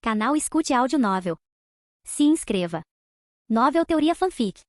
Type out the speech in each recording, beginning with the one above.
Canal Escute Áudio Novel. Se inscreva. Novel Teoria Fanfic.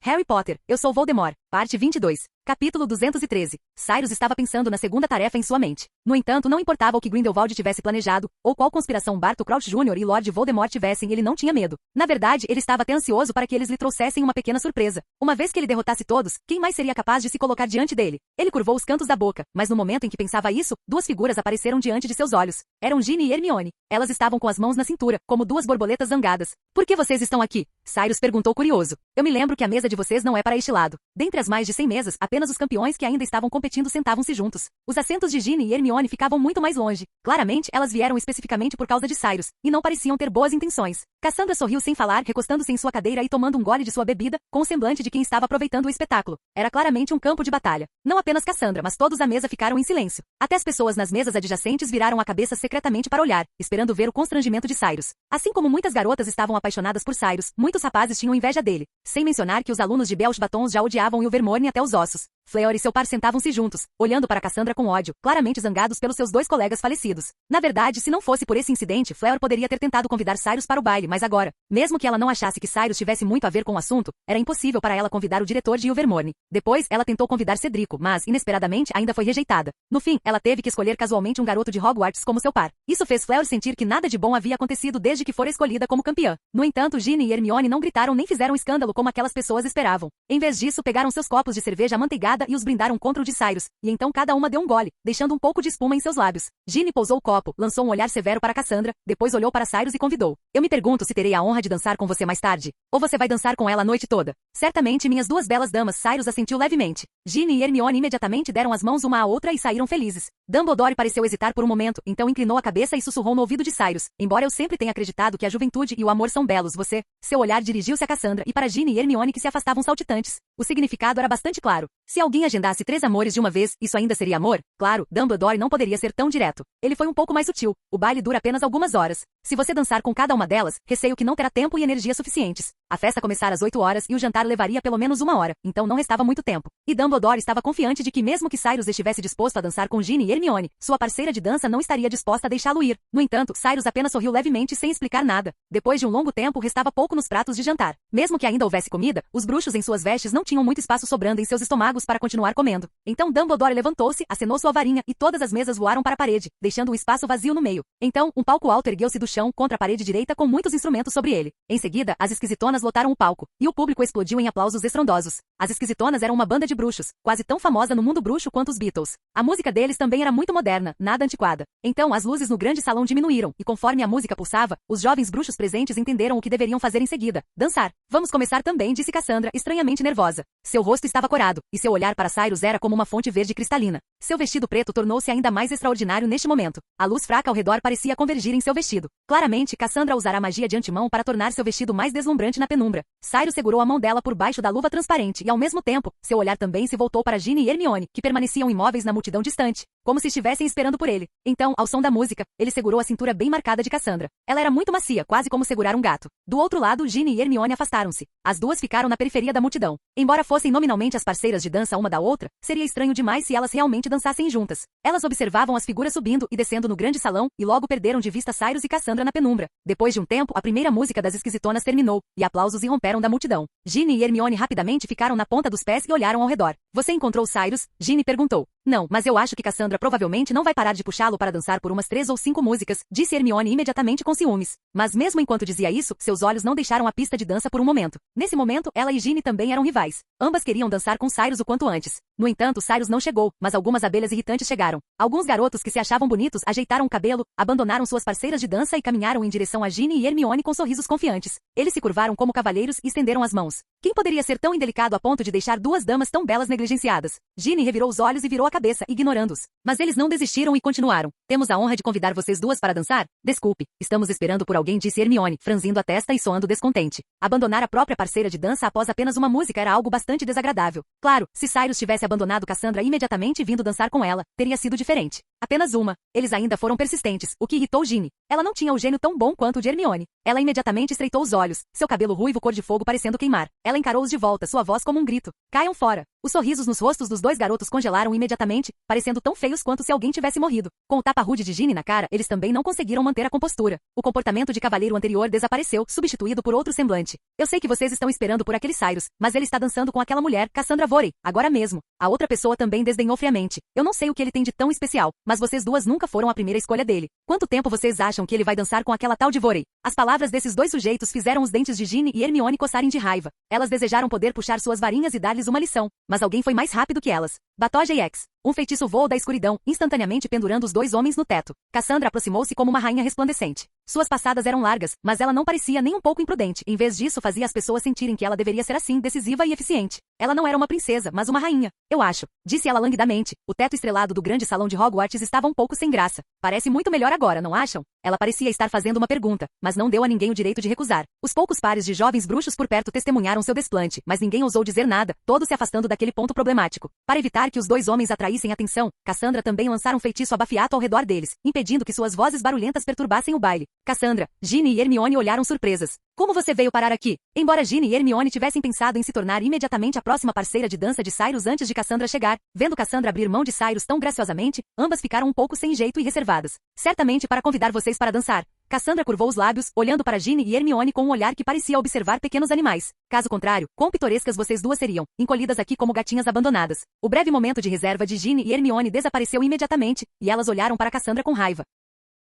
Harry Potter, Eu Sou Voldemort, parte 22, capítulo 213. Cyrus estava pensando na segunda tarefa em sua mente. No entanto, não importava o que Grindelwald tivesse planejado, ou qual conspiração Barty Crouch Jr. e Lord Voldemort tivessem, ele não tinha medo. Na verdade, ele estava até ansioso para que eles lhe trouxessem uma pequena surpresa. Uma vez que ele derrotasse todos, quem mais seria capaz de se colocar diante dele? Ele curvou os cantos da boca, mas no momento em que pensava isso, duas figuras apareceram diante de seus olhos. Eram Ginny e Hermione. Elas estavam com as mãos na cintura, como duas borboletas zangadas. Por que vocês estão aqui? Cyrus perguntou curioso. Eu me lembro que a mesa de vocês não é para este lado. Dentre as mais de 100 mesas, apenas os campeões que ainda estavam competindo sentavam-se juntos. Os assentos de Ginny e Hermione ficavam muito mais longe. Claramente, elas vieram especificamente por causa de Cyrus, e não pareciam ter boas intenções. Cassandra sorriu sem falar, recostando-se em sua cadeira e tomando um gole de sua bebida, com o semblante de quem estava aproveitando o espetáculo. Era claramente um campo de batalha. Não apenas Cassandra, mas todos à mesa ficaram em silêncio. Até as pessoas nas mesas adjacentes viraram a cabeça secretamente para olhar, esperando ver o constrangimento de Cyrus. Assim como muitas garotas estavam apaixonadas por Cyrus, muitos rapazes tinham inveja dele. Sem mencionar que os alunos de Belch Batons já odiavam Ilvermorny até os ossos. Fleur e seu par sentavam-se juntos, olhando para Cassandra com ódio, claramente zangados pelos seus dois colegas falecidos. Na verdade, se não fosse por esse incidente, Fleur poderia ter tentado convidar Cyrus para o baile, mas agora, mesmo que ela não achasse que Cyrus tivesse muito a ver com o assunto, era impossível para ela convidar o diretor de Ilvermorny. Depois, ela tentou convidar Cedrico, mas, inesperadamente, ainda foi rejeitada. No fim, ela teve que escolher casualmente um garoto de Hogwarts como seu par. Isso fez Fleur sentir que nada de bom havia acontecido desde que fora escolhida como campeã. No entanto, Ginny e Hermione não gritaram nem fizeram escândalo como aquelas pessoas esperavam. Em vez disso, pegaram seus copos de cerveja amanteigada e os brindaram contra o de Cyrus, e então cada uma deu um gole, deixando um pouco de espuma em seus lábios. Ginny pousou o copo, lançou um olhar severo para Cassandra, depois olhou para Cyrus e convidou. Eu me pergunto se terei a honra de dançar com você mais tarde. Ou você vai dançar com ela a noite toda? Certamente minhas duas belas damas. Cyrus assentiu levemente. Ginny e Hermione imediatamente deram as mãos uma à outra e saíram felizes. Dumbledore pareceu hesitar por um momento, então inclinou a cabeça e sussurrou no ouvido de Cyrus. Embora eu sempre tenha acreditado que a juventude e o amor são belos, você... Seu olhar dirigiu-se a Cassandra e para Ginny e Hermione que se afastavam saltitantes. O significado era bastante claro. Se alguém agendasse 3 amores de uma vez, isso ainda seria amor? Claro, Dumbledore não poderia ser tão direto. Ele foi um pouco mais sutil. O baile dura apenas algumas horas. Se você dançar com cada uma delas, receio que não terá tempo e energia suficientes. A festa começara às 8 horas e o jantar levaria pelo menos 1 hora, então não restava muito tempo. E Dumbledore estava confiante de que mesmo que Cyrus estivesse disposto a dançar com Ginny e Hermione, sua parceira de dança não estaria disposta a deixá-lo ir. No entanto, Cyrus apenas sorriu levemente sem explicar nada. Depois de um longo tempo, restava pouco nos pratos de jantar. Mesmo que ainda houvesse comida, os bruxos em suas vestes não tinham muito espaço sobrando em seus estômagos para continuar comendo. Então Dumbledore levantou-se, acenou sua varinha e todas as mesas voaram para a parede, deixando um espaço vazio no meio. Então, um palco alto ergueu-se do chão contra a parede direita com muitos instrumentos sobre ele. Em seguida, as esquisitonas lotaram o palco, e o público explodiu em aplausos estrondosos. As esquisitonas eram uma banda de bruxos, quase tão famosa no mundo bruxo quanto os Beatles. A música deles também era muito moderna, nada antiquada. Então, as luzes no grande salão diminuíram, e conforme a música pulsava, os jovens bruxos presentes entenderam o que deveriam fazer em seguida. Dançar. Vamos começar também, disse Cassandra, estranhamente nervosa. Seu rosto estava corado, e seu olhar para Cyrus era como uma fonte verde cristalina. Seu vestido preto tornou-se ainda mais extraordinário neste momento. A luz fraca ao redor parecia convergir em seu vestido. Claramente, Cassandra usara magia de antemão para tornar seu vestido mais deslumbrante na penumbra. Cyrus segurou a mão dela por baixo da luva transparente e, ao mesmo tempo, seu olhar também se voltou para Ginny e Hermione, que permaneciam imóveis na multidão distante, como se estivessem esperando por ele. Então, ao som da música, ele segurou a cintura bem marcada de Cassandra. Ela era muito macia, quase como segurar um gato. Do outro lado, Ginny e Hermione afastaram-se. As duas ficaram na periferia da multidão. Embora fossem nominalmente as parceiras de dança uma da outra, seria estranho demais se elas realmente dançassem juntas. Elas observavam as figuras subindo e descendo no grande salão, e logo perderam de vista Cyrus e Cassandra na penumbra. Depois de um tempo, a primeira música das esquisitonas terminou, e aplausos irromperam da multidão. Ginny e Hermione rapidamente ficaram na ponta dos pés e olharam ao redor. Você encontrou Cyrus? Ginny perguntou. Não, mas eu acho que Cassandra provavelmente não vai parar de puxá-lo para dançar por umas 3 ou 5 músicas, disse Hermione imediatamente com ciúmes. Mas mesmo enquanto dizia isso, seus olhos não deixaram a pista de dança por um momento. Nesse momento, ela e Ginny também eram rivais. Ambas queriam dançar com Cyrus o quanto antes. No entanto, Cyrus não chegou, mas algumas abelhas irritantes chegaram. Alguns garotos que se achavam bonitos ajeitaram o cabelo, abandonaram suas parceiras de dança e caminharam em direção a Ginny e Hermione com sorrisos confiantes. Eles se curvaram como cavalheiros e estenderam as mãos. Quem poderia ser tão indelicado a ponto de deixar duas damas tão belas negligenciadas? Ginny revirou os olhos e virou a cabeça, ignorando-os. Mas eles não desistiram e continuaram. Temos a honra de convidar vocês duas para dançar? Desculpe, estamos esperando por alguém, disse Hermione, franzindo a testa e soando descontente. Abandonar a própria parceira de dança após apenas uma música era algo bastante desagradável. Claro, se Cyrus tivesse abandonado Cassandra imediatamente e vindo dançar com ela, teria sido diferente. Apenas uma. Eles ainda foram persistentes, o que irritou Ginny. Ela não tinha o gênio tão bom quanto o de Hermione. Ela imediatamente estreitou os olhos, seu cabelo ruivo cor de fogo parecendo queimar. Ela encarou-os de volta, sua voz como um grito. Caiam fora. Os sorrisos nos rostos dos dois garotos congelaram imediatamente, parecendo tão feios quanto se alguém tivesse morrido. Com o tapa rude de Ginny na cara, eles também não conseguiram manter a compostura. O comportamento de cavalheiro anterior desapareceu, substituído por outro semblante. Eu sei que vocês estão esperando por aquele Cyrus, mas ele está dançando com aquela mulher, Cassandra Vorey, agora mesmo. A outra pessoa também desdenhou friamente. Eu não sei o que ele tem de tão especial, mas vocês duas nunca foram a primeira escolha dele. Quanto tempo vocês acham que ele vai dançar com aquela tal de Vorey? As palavras desses dois sujeitos fizeram os dentes de Ginny e Hermione coçarem de raiva. Elas desejaram poder puxar suas varinhas e dar-lhes uma lição, mas alguém foi mais rápido que elas. Batoja e X. Um feitiço voou da escuridão, instantaneamente pendurando os dois homens no teto. Cassandra aproximou-se como uma rainha resplandecente. Suas passadas eram largas, mas ela não parecia nem um pouco imprudente. Em vez disso, fazia as pessoas sentirem que ela deveria ser assim, decisiva e eficiente. Ela não era uma princesa, mas uma rainha. Eu acho. Disse ela languidamente. O teto estrelado do grande salão de Hogwarts estava um pouco sem graça. Parece muito melhor agora, não acham? Ela parecia estar fazendo uma pergunta, mas não deu a ninguém o direito de recusar. Os poucos pares de jovens bruxos por perto testemunharam seu desplante, mas ninguém ousou dizer nada, todos se afastando daquele ponto problemático. Para evitar que os dois homens atraíssem atenção, Cassandra também lançara um feitiço abafiato ao redor deles, impedindo que suas vozes barulhentas perturbassem o baile. Cassandra, Ginny e Hermione olharam surpresas. Como você veio parar aqui? Embora Ginny e Hermione tivessem pensado em se tornar imediatamente a próxima parceira de dança de Cyrus antes de Cassandra chegar, vendo Cassandra abrir mão de Cyrus tão graciosamente, ambas ficaram um pouco sem jeito e reservadas. Certamente para convidar vocês para dançar. Cassandra curvou os lábios, olhando para Ginny e Hermione com um olhar que parecia observar pequenos animais. Caso contrário, quão pitorescas vocês duas seriam, encolhidas aqui como gatinhas abandonadas. O breve momento de reserva de Ginny e Hermione desapareceu imediatamente, e elas olharam para Cassandra com raiva.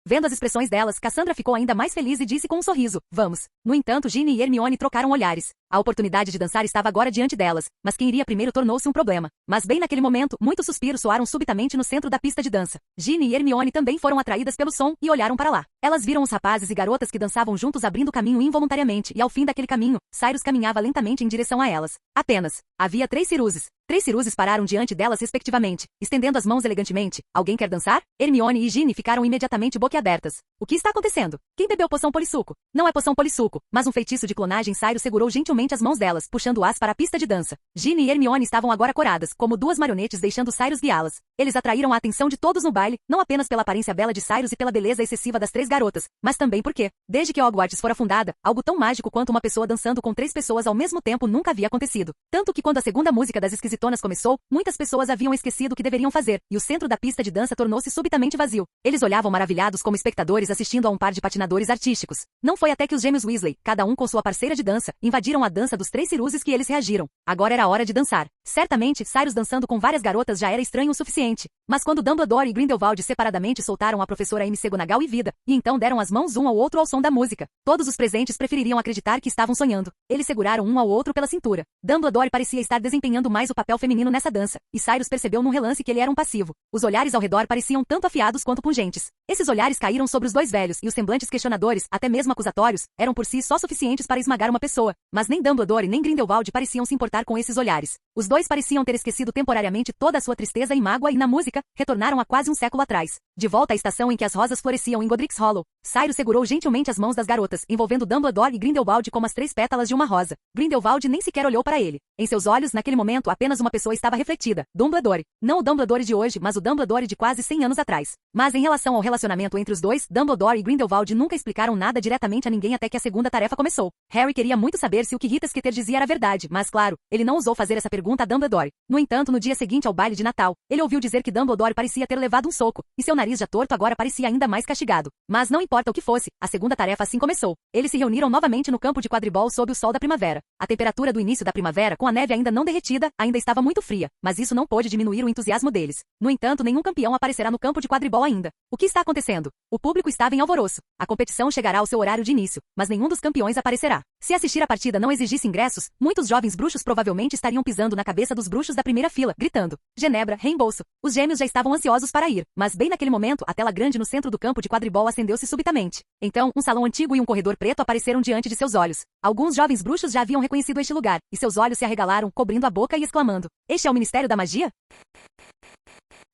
Vendo as expressões delas, Cassandra ficou ainda mais feliz e disse com um sorriso, vamos. No entanto, Ginny e Hermione trocaram olhares. A oportunidade de dançar estava agora diante delas, mas quem iria primeiro tornou-se um problema. Mas bem naquele momento, muitos suspiros soaram subitamente no centro da pista de dança. Ginny e Hermione também foram atraídas pelo som e olharam para lá. Elas viram os rapazes e garotas que dançavam juntos abrindo caminho involuntariamente, e ao fim daquele caminho, Cyrus caminhava lentamente em direção a elas. Apenas. Havia 3 Ciruses. 3 Ciruses pararam diante delas respectivamente, estendendo as mãos elegantemente. Alguém quer dançar? Hermione e Ginny ficaram imediatamente boquiabertas. O que está acontecendo? Quem bebeu poção polissuco? Não é poção polissuco, mas um feitiço de clonagem. Cyrus segurou gentilmente as mãos delas, puxando-as para a pista de dança. Ginny e Hermione estavam agora coradas, como duas marionetes deixando Cyrus guiá-las. Eles atraíram a atenção de todos no baile, não apenas pela aparência bela de Cyrus e pela beleza excessiva das 3 garotas, mas também porque, desde que Hogwarts fora fundada, algo tão mágico quanto uma pessoa dançando com 3 pessoas ao mesmo tempo nunca havia acontecido. Tanto que quando a segunda música das esquisitonas começou, muitas pessoas haviam esquecido o que deveriam fazer, e o centro da pista de dança tornou-se subitamente vazio. Eles olhavam maravilhados como espectadores assistindo a um par de patinadores artísticos. Não foi até que os gêmeos Weasley, cada um com sua parceira de dança, invadiram a dança dos 3 Ciruses que eles reagiram. Agora era a hora de dançar. Certamente, Cyrus dançando com várias garotas já era estranho o suficiente. Mas quando Dumbledore e Grindelwald separadamente soltaram a professora McGonagall e Vida, e então deram as mãos um ao outro ao som da música, todos os presentes prefeririam acreditar que estavam sonhando. Eles seguraram um ao outro pela cintura. Dumbledore parecia estar desempenhando mais o papel feminino nessa dança, e Cyrus percebeu num relance que ele era um passivo. Os olhares ao redor pareciam tanto afiados quanto pungentes. Esses olhares caíram sobre os dois velhos, e os semblantes questionadores, até mesmo acusatórios, eram por si só suficientes para esmagar uma pessoa. Mas nem Dumbledore nem Grindelwald pareciam se importar com esses olhares. Os dois pareciam ter esquecido temporariamente toda a sua tristeza e mágoa e na música, retornaram a quase um século atrás. De volta à estação em que as rosas floresciam em Godric's Hollow, Cyrus segurou gentilmente as mãos das garotas, envolvendo Dumbledore e Grindelwald como as 3 pétalas de uma rosa. Grindelwald nem sequer olhou para ele. Em seus olhos, naquele momento, apenas uma pessoa estava refletida, Dumbledore. Não o Dumbledore de hoje, mas o Dumbledore de quase 100 anos atrás. Mas em relação ao relacionamento entre os dois, Dumbledore e Grindelwald nunca explicaram nada diretamente a ninguém até que a segunda tarefa começou. Harry queria muito saber se o que Rita Skeeter dizia era verdade, mas claro, ele não ousou fazer essa pergunta a Dumbledore. No entanto, no dia seguinte ao baile de Natal, ele ouviu dizer que Dumbledore parecia ter levado um soco, e seu nariz já torto agora parecia ainda mais castigado. Mas não importa o que fosse, a segunda tarefa assim começou. Eles se reuniram novamente no campo de quadribol sob o sol da primavera. A temperatura do início da primavera, com a neve ainda não derretida, ainda estava muito fria, mas isso não pôde diminuir o entusiasmo deles. No entanto, nenhum campeão aparecerá no campo de quadribol ainda. O que está acontecendo? O público estava em alvoroço. A competição chegará ao seu horário de início, mas nenhum dos campeões aparecerá. Se assistir à partida não exigisse ingressos, muitos jovens bruxos provavelmente estariam pisando na cabeça dos bruxos da primeira fila, gritando: Genebra, reembolso. Os gêmeos já estavam ansiosos para ir, mas bem naquele momento, a tela grande no centro do campo de quadribol acendeu-se subitamente. Então, um salão antigo e um corredor preto apareceram diante de seus olhos. Alguns jovens bruxos já haviam reconhecido este lugar, e seus olhos se arregalaram, cobrindo a boca e exclamando: Este é o Ministério da Magia?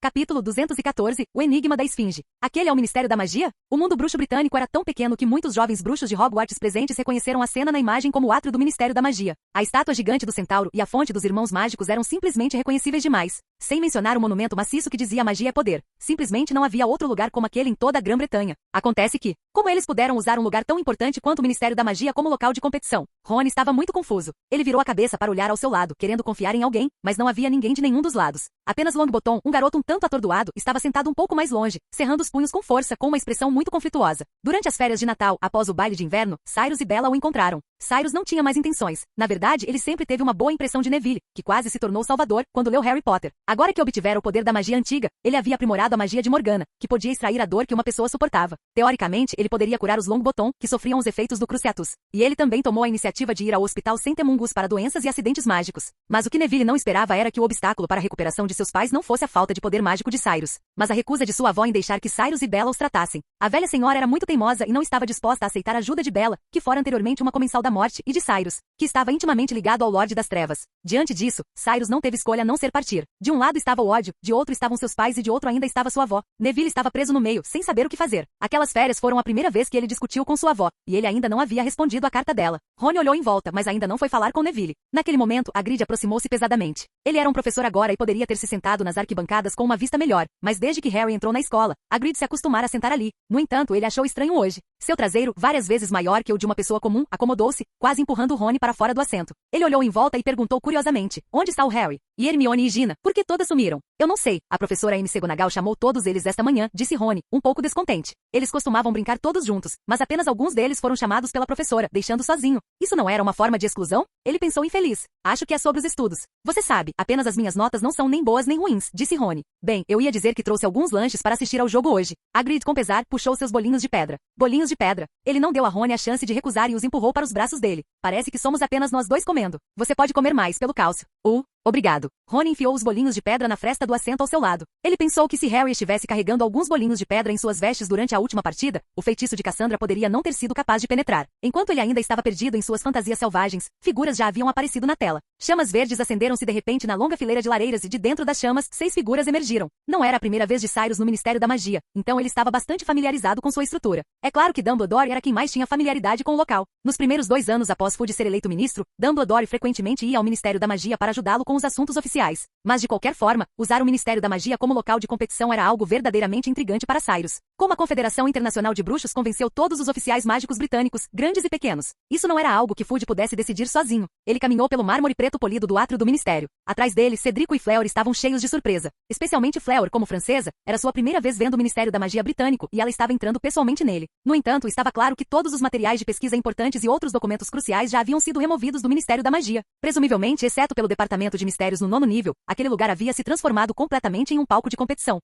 Capítulo 214, O Enigma da Esfinge. Aquele é o Ministério da Magia? O mundo bruxo britânico era tão pequeno que muitos jovens bruxos de Hogwarts presentes reconheceram a cena na imagem como o átrio do Ministério da Magia. A estátua gigante do centauro e a fonte dos irmãos mágicos eram simplesmente reconhecíveis demais. Sem mencionar o monumento maciço que dizia magia é poder. Simplesmente não havia outro lugar como aquele em toda a Grã-Bretanha. Acontece que, como eles puderam usar um lugar tão importante quanto o Ministério da Magia como local de competição? Ron estava muito confuso. Ele virou a cabeça para olhar ao seu lado, querendo confiar em alguém, mas não havia ninguém de nenhum dos lados. Apenas Longbottom, um garoto um tanto atordoado, estava sentado um pouco mais longe, cerrando os punhos com força com uma expressão muito conflituosa. Durante as férias de Natal, após o baile de inverno, Cyrus e Bella o encontraram. Cyrus não tinha mais intenções. Na verdade, ele sempre teve uma boa impressão de Neville, que quase se tornou salvador quando leu Harry Potter. Agora que obtivera o poder da magia antiga, ele havia aprimorado a magia de Morgana, que podia extrair a dor que uma pessoa suportava. Teoricamente, ele poderia curar os Longbottom, que sofriam os efeitos do Cruciatus. E ele também tomou a iniciativa de ir ao hospital Centemungus para doenças e acidentes mágicos. Mas o que Neville não esperava era que o obstáculo para a recuperação de seus pais não fosse a falta de poder mágico de Cyrus, mas a recusa de sua avó em deixar que Cyrus e Bella os tratassem. A velha senhora era muito teimosa e não estava disposta a aceitar a ajuda de Bella, que fora anteriormente uma comensal da morte, e de Cyrus, que estava intimamente ligado ao Lorde das Trevas. Diante disso, Cyrus não teve escolha a não ser partir. De um lado estava o ódio, de outro estavam seus pais e de outro ainda estava sua avó. Neville estava preso no meio, sem saber o que fazer. Aquelas férias foram a primeira vez que ele discutiu com sua avó, e ele ainda não havia respondido à carta dela. Ron olhou em volta, mas ainda não foi falar com Neville. Naquele momento, Hagrid aproximou-se pesadamente. Ele era um professor agora e poderia ter se sentado nas arquibancadas com uma vista melhor, mas desde que Harry entrou na escola, Hagrid se acostumara a sentar ali. No entanto, ele achou estranho hoje. Seu traseiro, várias vezes maior que o de uma pessoa comum, acomodou-se, quase empurrando Rony para fora do assento. Ele olhou em volta e perguntou curiosamente: onde está o Harry? E Hermione e Gina, por que todas sumiram? Eu não sei. A professora McGonagall chamou todos eles esta manhã, disse Rony, um pouco descontente. Eles costumavam brincar todos juntos, mas apenas alguns deles foram chamados pela professora, deixando sozinho. Isso não era uma forma de exclusão? Ele pensou infeliz. Acho que é sobre os estudos. Você sabe, apenas as minhas notas não são nem boas nem ruins, disse Rony. Bem, eu ia dizer que trouxe alguns lanches para assistir ao jogo hoje. Hagrid, com pesar, puxou seus bolinhos de pedra. Bolinhos de pedra. Ele não deu a Rony a chance de recusar e os empurrou para os braços dele. Parece que somos apenas nós dois comendo. Você pode comer mais pelo cálcio. Obrigado. Rony enfiou os bolinhos de pedra na fresta do assento ao seu lado. Ele pensou que se Harry estivesse carregando alguns bolinhos de pedra em suas vestes durante a última partida, o feitiço de Cassandra poderia não ter sido capaz de penetrar. Enquanto ele ainda estava perdido em suas fantasias selvagens, figuras já haviam aparecido na tela. Chamas verdes acenderam-se de repente na longa fileira de lareiras e de dentro das chamas, 6 figuras emergiram. Não era a primeira vez de Cyrus no Ministério da Magia, então ele estava bastante familiarizado com sua estrutura. É claro que Dumbledore era quem mais tinha familiaridade com o local. Nos primeiros 2 anos após Fudge ser eleito ministro, Dumbledore frequentemente ia ao Ministério da Magia para ajudá-lo com os assuntos oficiais. Mas de qualquer forma, usar o Ministério da Magia como local de competição era algo verdadeiramente intrigante para Cyrus. Como a Confederação Internacional de Bruxos convenceu todos os oficiais mágicos britânicos, grandes e pequenos. Isso não era algo que Fudge pudesse decidir sozinho. Ele caminhou pelo mármore preto polido do átrio do Ministério. Atrás dele, Cedrico e Fleur estavam cheios de surpresa. Especialmente Fleur, como francesa, era sua primeira vez vendo o Ministério da Magia britânico e ela estava entrando pessoalmente nele. No entanto, estava claro que todos os materiais de pesquisa importantes e outros documentos cruciais já haviam sido removidos do Ministério da Magia. Presumivelmente, exceto pelo Departamento de Mistérios no 9º nível, aquele lugar havia se transformado completamente em um palco de competição.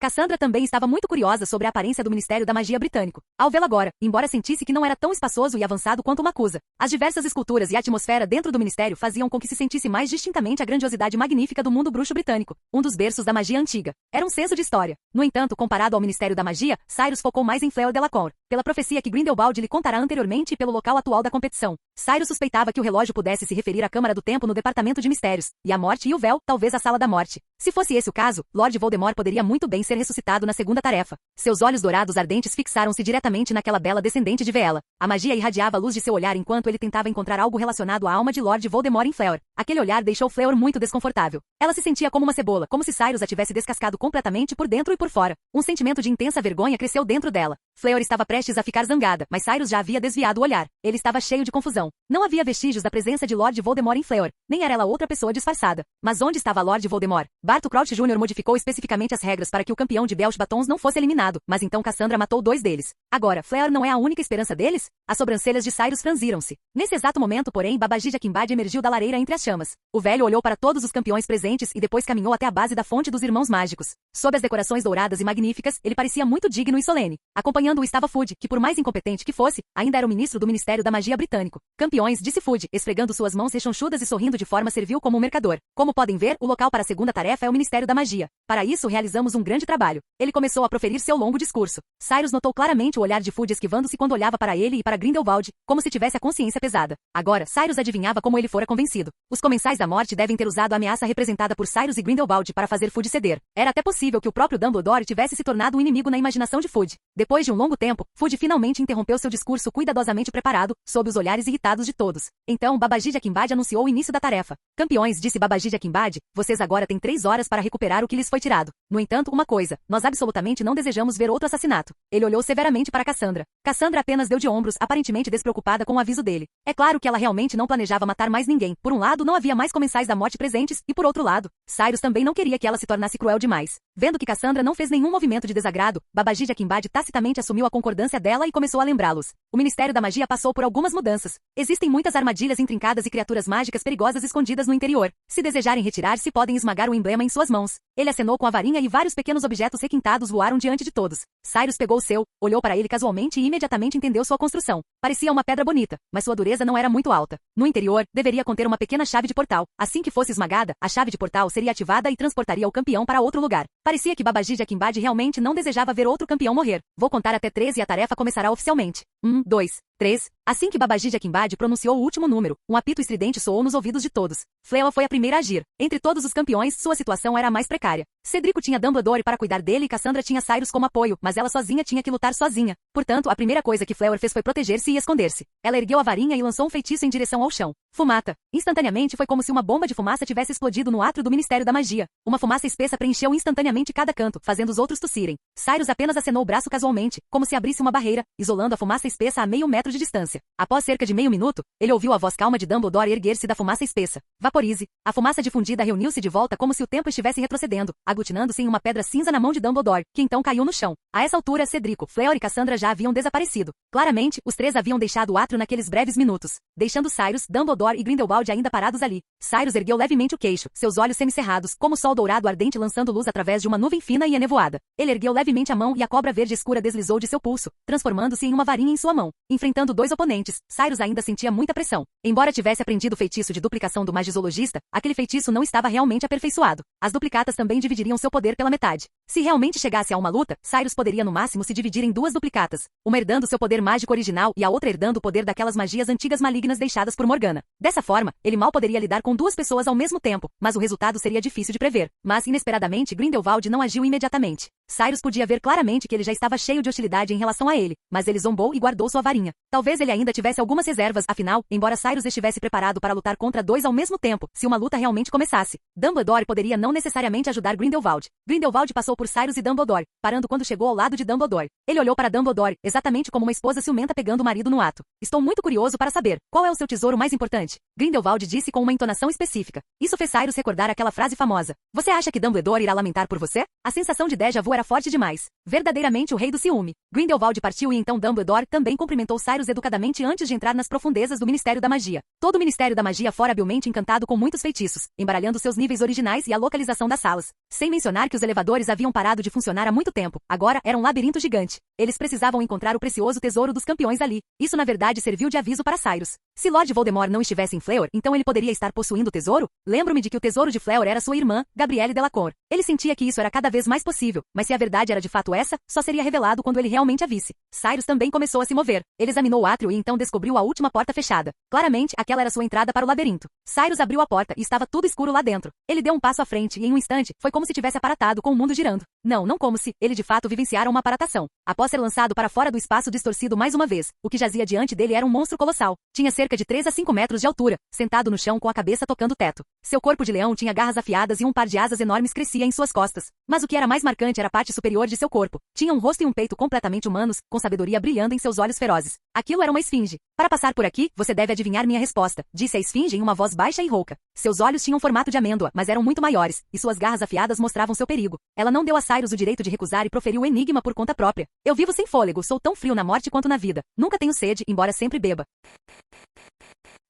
Cassandra também estava muito curiosa sobre a aparência do Ministério da Magia britânico. Ao vê-lo agora, embora sentisse que não era tão espaçoso e avançado quanto Macusa, as diversas esculturas e a atmosfera dentro do Ministério faziam com que se sentisse mais distintamente a grandiosidade magnífica do mundo bruxo britânico, um dos berços da magia antiga. Era um senso de história. No entanto, comparado ao Ministério da Magia, Cyrus focou mais em Fleur Delacour, pela profecia que Grindelwald lhe contará anteriormente e pelo local atual da competição. Cyrus suspeitava que o relógio pudesse se referir à Câmara do Tempo no Departamento de Mistérios, e a Morte e o Véu, talvez a Sala da Morte. Se fosse esse o caso, Lord Voldemort poderia muito bem ser ressuscitado na segunda tarefa. Seus olhos dourados ardentes fixaram-se diretamente naquela bela descendente de Veela. A magia irradiava a luz de seu olhar enquanto ele tentava encontrar algo relacionado à alma de Lord Voldemort em Fleur. Aquele olhar deixou Fleur muito desconfortável. Ela se sentia como uma cebola, como se Cyrus a tivesse descascado completamente por dentro e por fora. Um sentimento de intensa vergonha cresceu dentro dela. Fleur estava prestes a ficar zangada, mas Cyrus já havia desviado o olhar. Ele estava cheio de confusão. Não havia vestígios da presença de Lord Voldemort em Fleur, nem era ela outra pessoa disfarçada. Mas onde estava Lord Voldemort? Barty Crouch Jr. modificou especificamente as regras para que o campeão de Belch Batons não fosse eliminado, mas então Cassandra matou 2 deles. Agora, Fleur não é a única esperança deles? As sobrancelhas de Cyrus franziram-se. Nesse exato momento, porém, Babajide Akimbade emergiu da lareira entre as chamas. O velho olhou para todos os campeões presentes e depois caminhou até a base da fonte dos Irmãos Mágicos. Sob as decorações douradas e magníficas, ele parecia muito digno e solene. Acompanhando-o estava Fudge, Grindelwald, que por mais incompetente que fosse, ainda era o ministro do Ministério da Magia britânico. Campeões, disse Fudge, esfregando suas mãos rechonchudas e sorrindo de forma servil como um mercador. Como podem ver, o local para a segunda tarefa é o Ministério da Magia. Para isso, realizamos um grande trabalho. Ele começou a proferir seu longo discurso. Cyrus notou claramente o olhar de Fudge esquivando-se quando olhava para ele e para Grindelwald, como se tivesse a consciência pesada. Agora, Cyrus adivinhava como ele fora convencido. Os Comensais da Morte devem ter usado a ameaça representada por Cyrus e Grindelwald para fazer Fudge ceder. Era até possível que o próprio Dumbledore tivesse se tornado um inimigo na imaginação de Fudge. Depois de um longo tempo, Fudge finalmente interrompeu seu discurso cuidadosamente preparado, sob os olhares irritados de todos. Então, Babajide Akinbade anunciou o início da tarefa. Campeões, disse Babajide Akinbade, vocês agora têm 3 horas para recuperar o que lhes foi tirado. No entanto, uma coisa, nós absolutamente não desejamos ver outro assassinato. Ele olhou severamente para Cassandra. Cassandra apenas deu de ombros, aparentemente despreocupada com o aviso dele. É claro que ela realmente não planejava matar mais ninguém. Por um lado, não havia mais Comensais da Morte presentes, e por outro lado, Cyrus também não queria que ela se tornasse cruel demais. Vendo que Cassandra não fez nenhum movimento de desagrado, Babajide Akinbade tacitamente assumiu a concordância dela e começou a lembrá-los. O Ministério da Magia passou por algumas mudanças. Existem muitas armadilhas intrincadas e criaturas mágicas perigosas escondidas no interior. Se desejarem retirar-se, podem esmagar o emblema em suas mãos. Ele acenou com a varinha e vários pequenos objetos requintados voaram diante de todos. Cyrus pegou o seu, olhou para ele casualmente e imediatamente entendeu sua construção. Parecia uma pedra bonita, mas sua dureza não era muito alta. No interior, deveria conter uma pequena chave de portal. Assim que fosse esmagada, a chave de portal seria ativada e transportaria o campeão para outro lugar. Parecia que Babajide Akinbade realmente não desejava ver outro campeão morrer. Vou contar até 3 e a tarefa começará oficialmente. 1, 2, 3. Assim que Babajide Akinbade pronunciou o último número, um apito estridente soou nos ouvidos de todos. Fleur foi a primeira a agir. Entre todos os campeões, sua situação era a mais precária. Cedrico tinha Dumbledore para cuidar dele e Cassandra tinha Cyrus como apoio, mas ela sozinha tinha que lutar sozinha. Portanto, a primeira coisa que Fleur fez foi proteger-se e esconder-se. Ela ergueu a varinha e lançou um feitiço em direção ao chão. Fumata. Instantaneamente foi como se uma bomba de fumaça tivesse explodido no átrio do Ministério da Magia. Uma fumaça espessa preencheu instantaneamente cada canto, fazendo os outros tossirem. Cyrus apenas acenou o braço casualmente, como se abrisse uma barreira, isolando a fumaça espessa a meio metro de distância. Após cerca de meio minuto, ele ouviu a voz calma de Dumbledore erguer-se da fumaça espessa. Vaporize. A fumaça difundida reuniu-se de volta como se o tempo estivesse retrocedendo, aglutinando-se em uma pedra cinza na mão de Dumbledore, que então caiu no chão. A essa altura, Cedrico, Fleur e Cassandra já haviam desaparecido. Claramente, os 3 haviam deixado o átrio naqueles breves minutos, deixando Cyrus, Dumbledore e Grindelwald ainda parados ali. Cyrus ergueu levemente o queixo, seus olhos semicerrados, como o sol dourado ardente lançando luz através de uma nuvem fina e enevoada. Ele ergueu levemente a mão e a cobra verde escura deslizou de seu pulso, transformando-se em uma varinha em sua mão. Enfrentando 2 oponentes, Cyrus ainda sentia muita pressão. Embora tivesse aprendido o feitiço de duplicação do magisologista, aquele feitiço não estava realmente aperfeiçoado. As duplicatas também dividiriam seu poder pela metade. Se realmente chegasse a uma luta, Cyrus poderia no máximo se dividir em 2 duplicatas, uma herdando seu poder mágico original e a outra herdando o poder daquelas magias antigas malignas deixadas por Morgana. Dessa forma, ele mal poderia lidar com 2 pessoas ao mesmo tempo, mas o resultado seria difícil de prever. Mas, inesperadamente, Grindelwald não agiu imediatamente. Cyrus podia ver claramente que ele já estava cheio de hostilidade em relação a ele, mas ele zombou e guardou sua varinha. Talvez ele ainda tivesse algumas reservas, afinal, embora Cyrus estivesse preparado para lutar contra 2 ao mesmo tempo, se uma luta realmente começasse, Dumbledore poderia não necessariamente ajudar Grindelwald. Grindelwald passou por Cyrus e Dumbledore, parando quando chegou ao lado de Dumbledore. Ele olhou para Dumbledore, exatamente como uma esposa ciumenta pegando o marido no ato. Estou muito curioso para saber, qual é o seu tesouro mais importante? Grindelwald disse com uma entonação específica. Isso fez Cyrus recordar aquela frase famosa. Você acha que Dumbledore irá lamentar por você? A sensação de déjà vu era forte demais. Verdadeiramente o rei do ciúme. Grindelwald partiu e então Dumbledore também cumprimentou Cyrus educadamente antes de entrar nas profundezas do Ministério da Magia. Todo o Ministério da Magia fora habilmente encantado com muitos feitiços, embaralhando seus níveis originais e a localização das salas. Sem mencionar que os elevadores haviam parado de funcionar há muito tempo. Agora era um labirinto gigante. Eles precisavam encontrar o precioso tesouro dos campeões ali. Isso na verdade serviu de aviso para Cyrus. Se Lord Voldemort não estivesse em Fleur, então ele poderia estar possuindo o tesouro? Lembro-me de que o tesouro de Fleur era sua irmã, Gabrielle Delacour. Ele sentia que isso era cada vez mais possível, mas se a verdade era de fato essa, só seria revelado quando ele realmente a visse. Cyrus também começou a se mover. Ele examinou o átrio e então descobriu a última porta fechada. Claramente, aquela era sua entrada para o labirinto. Cyrus abriu a porta e estava tudo escuro lá dentro. Ele deu um passo à frente e em um instante, foi como se tivesse aparatado com o mundo girando. Não como se, ele de fato vivenciara uma aparatação. Após ser lançado para fora do espaço distorcido mais uma vez, o que jazia diante dele era um monstro colossal. Tinha cerca de 3 a 5 metros de altura, sentado no chão com a cabeça tocando o teto. Seu corpo de leão tinha garras afiadas e um par de asas enormes crescia em suas costas. Mas o que era mais marcante era a parte superior de seu corpo. Tinha um rosto e um peito completamente humanos, com sabedoria brilhando em seus olhos ferozes. Aquilo era uma esfinge. Para passar por aqui, você deve adivinhar minha resposta, disse a esfinge em uma voz baixa e rouca. Seus olhos tinham formato de amêndoa, mas eram muito maiores, e suas garras afiadas mostravam seu perigo. Ela não deu a Cyrus o direito de recusar e proferiu o enigma por conta própria. Eu vivo sem fôlego, sou tão frio na morte quanto na vida. Nunca tenho sede, embora sempre beba.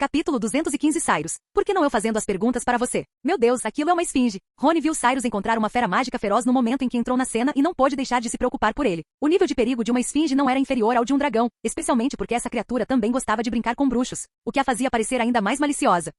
Capítulo 215 Cyrus. Por que não eu fazendo as perguntas para você? Meu Deus, aquilo é uma esfinge. Rony viu Cyrus encontrar uma fera mágica feroz no momento em que entrou na cena e não pôde deixar de se preocupar por ele. O nível de perigo de uma esfinge não era inferior ao de um dragão, especialmente porque essa criatura também gostava de brincar com bruxos, o que a fazia parecer ainda mais maliciosa.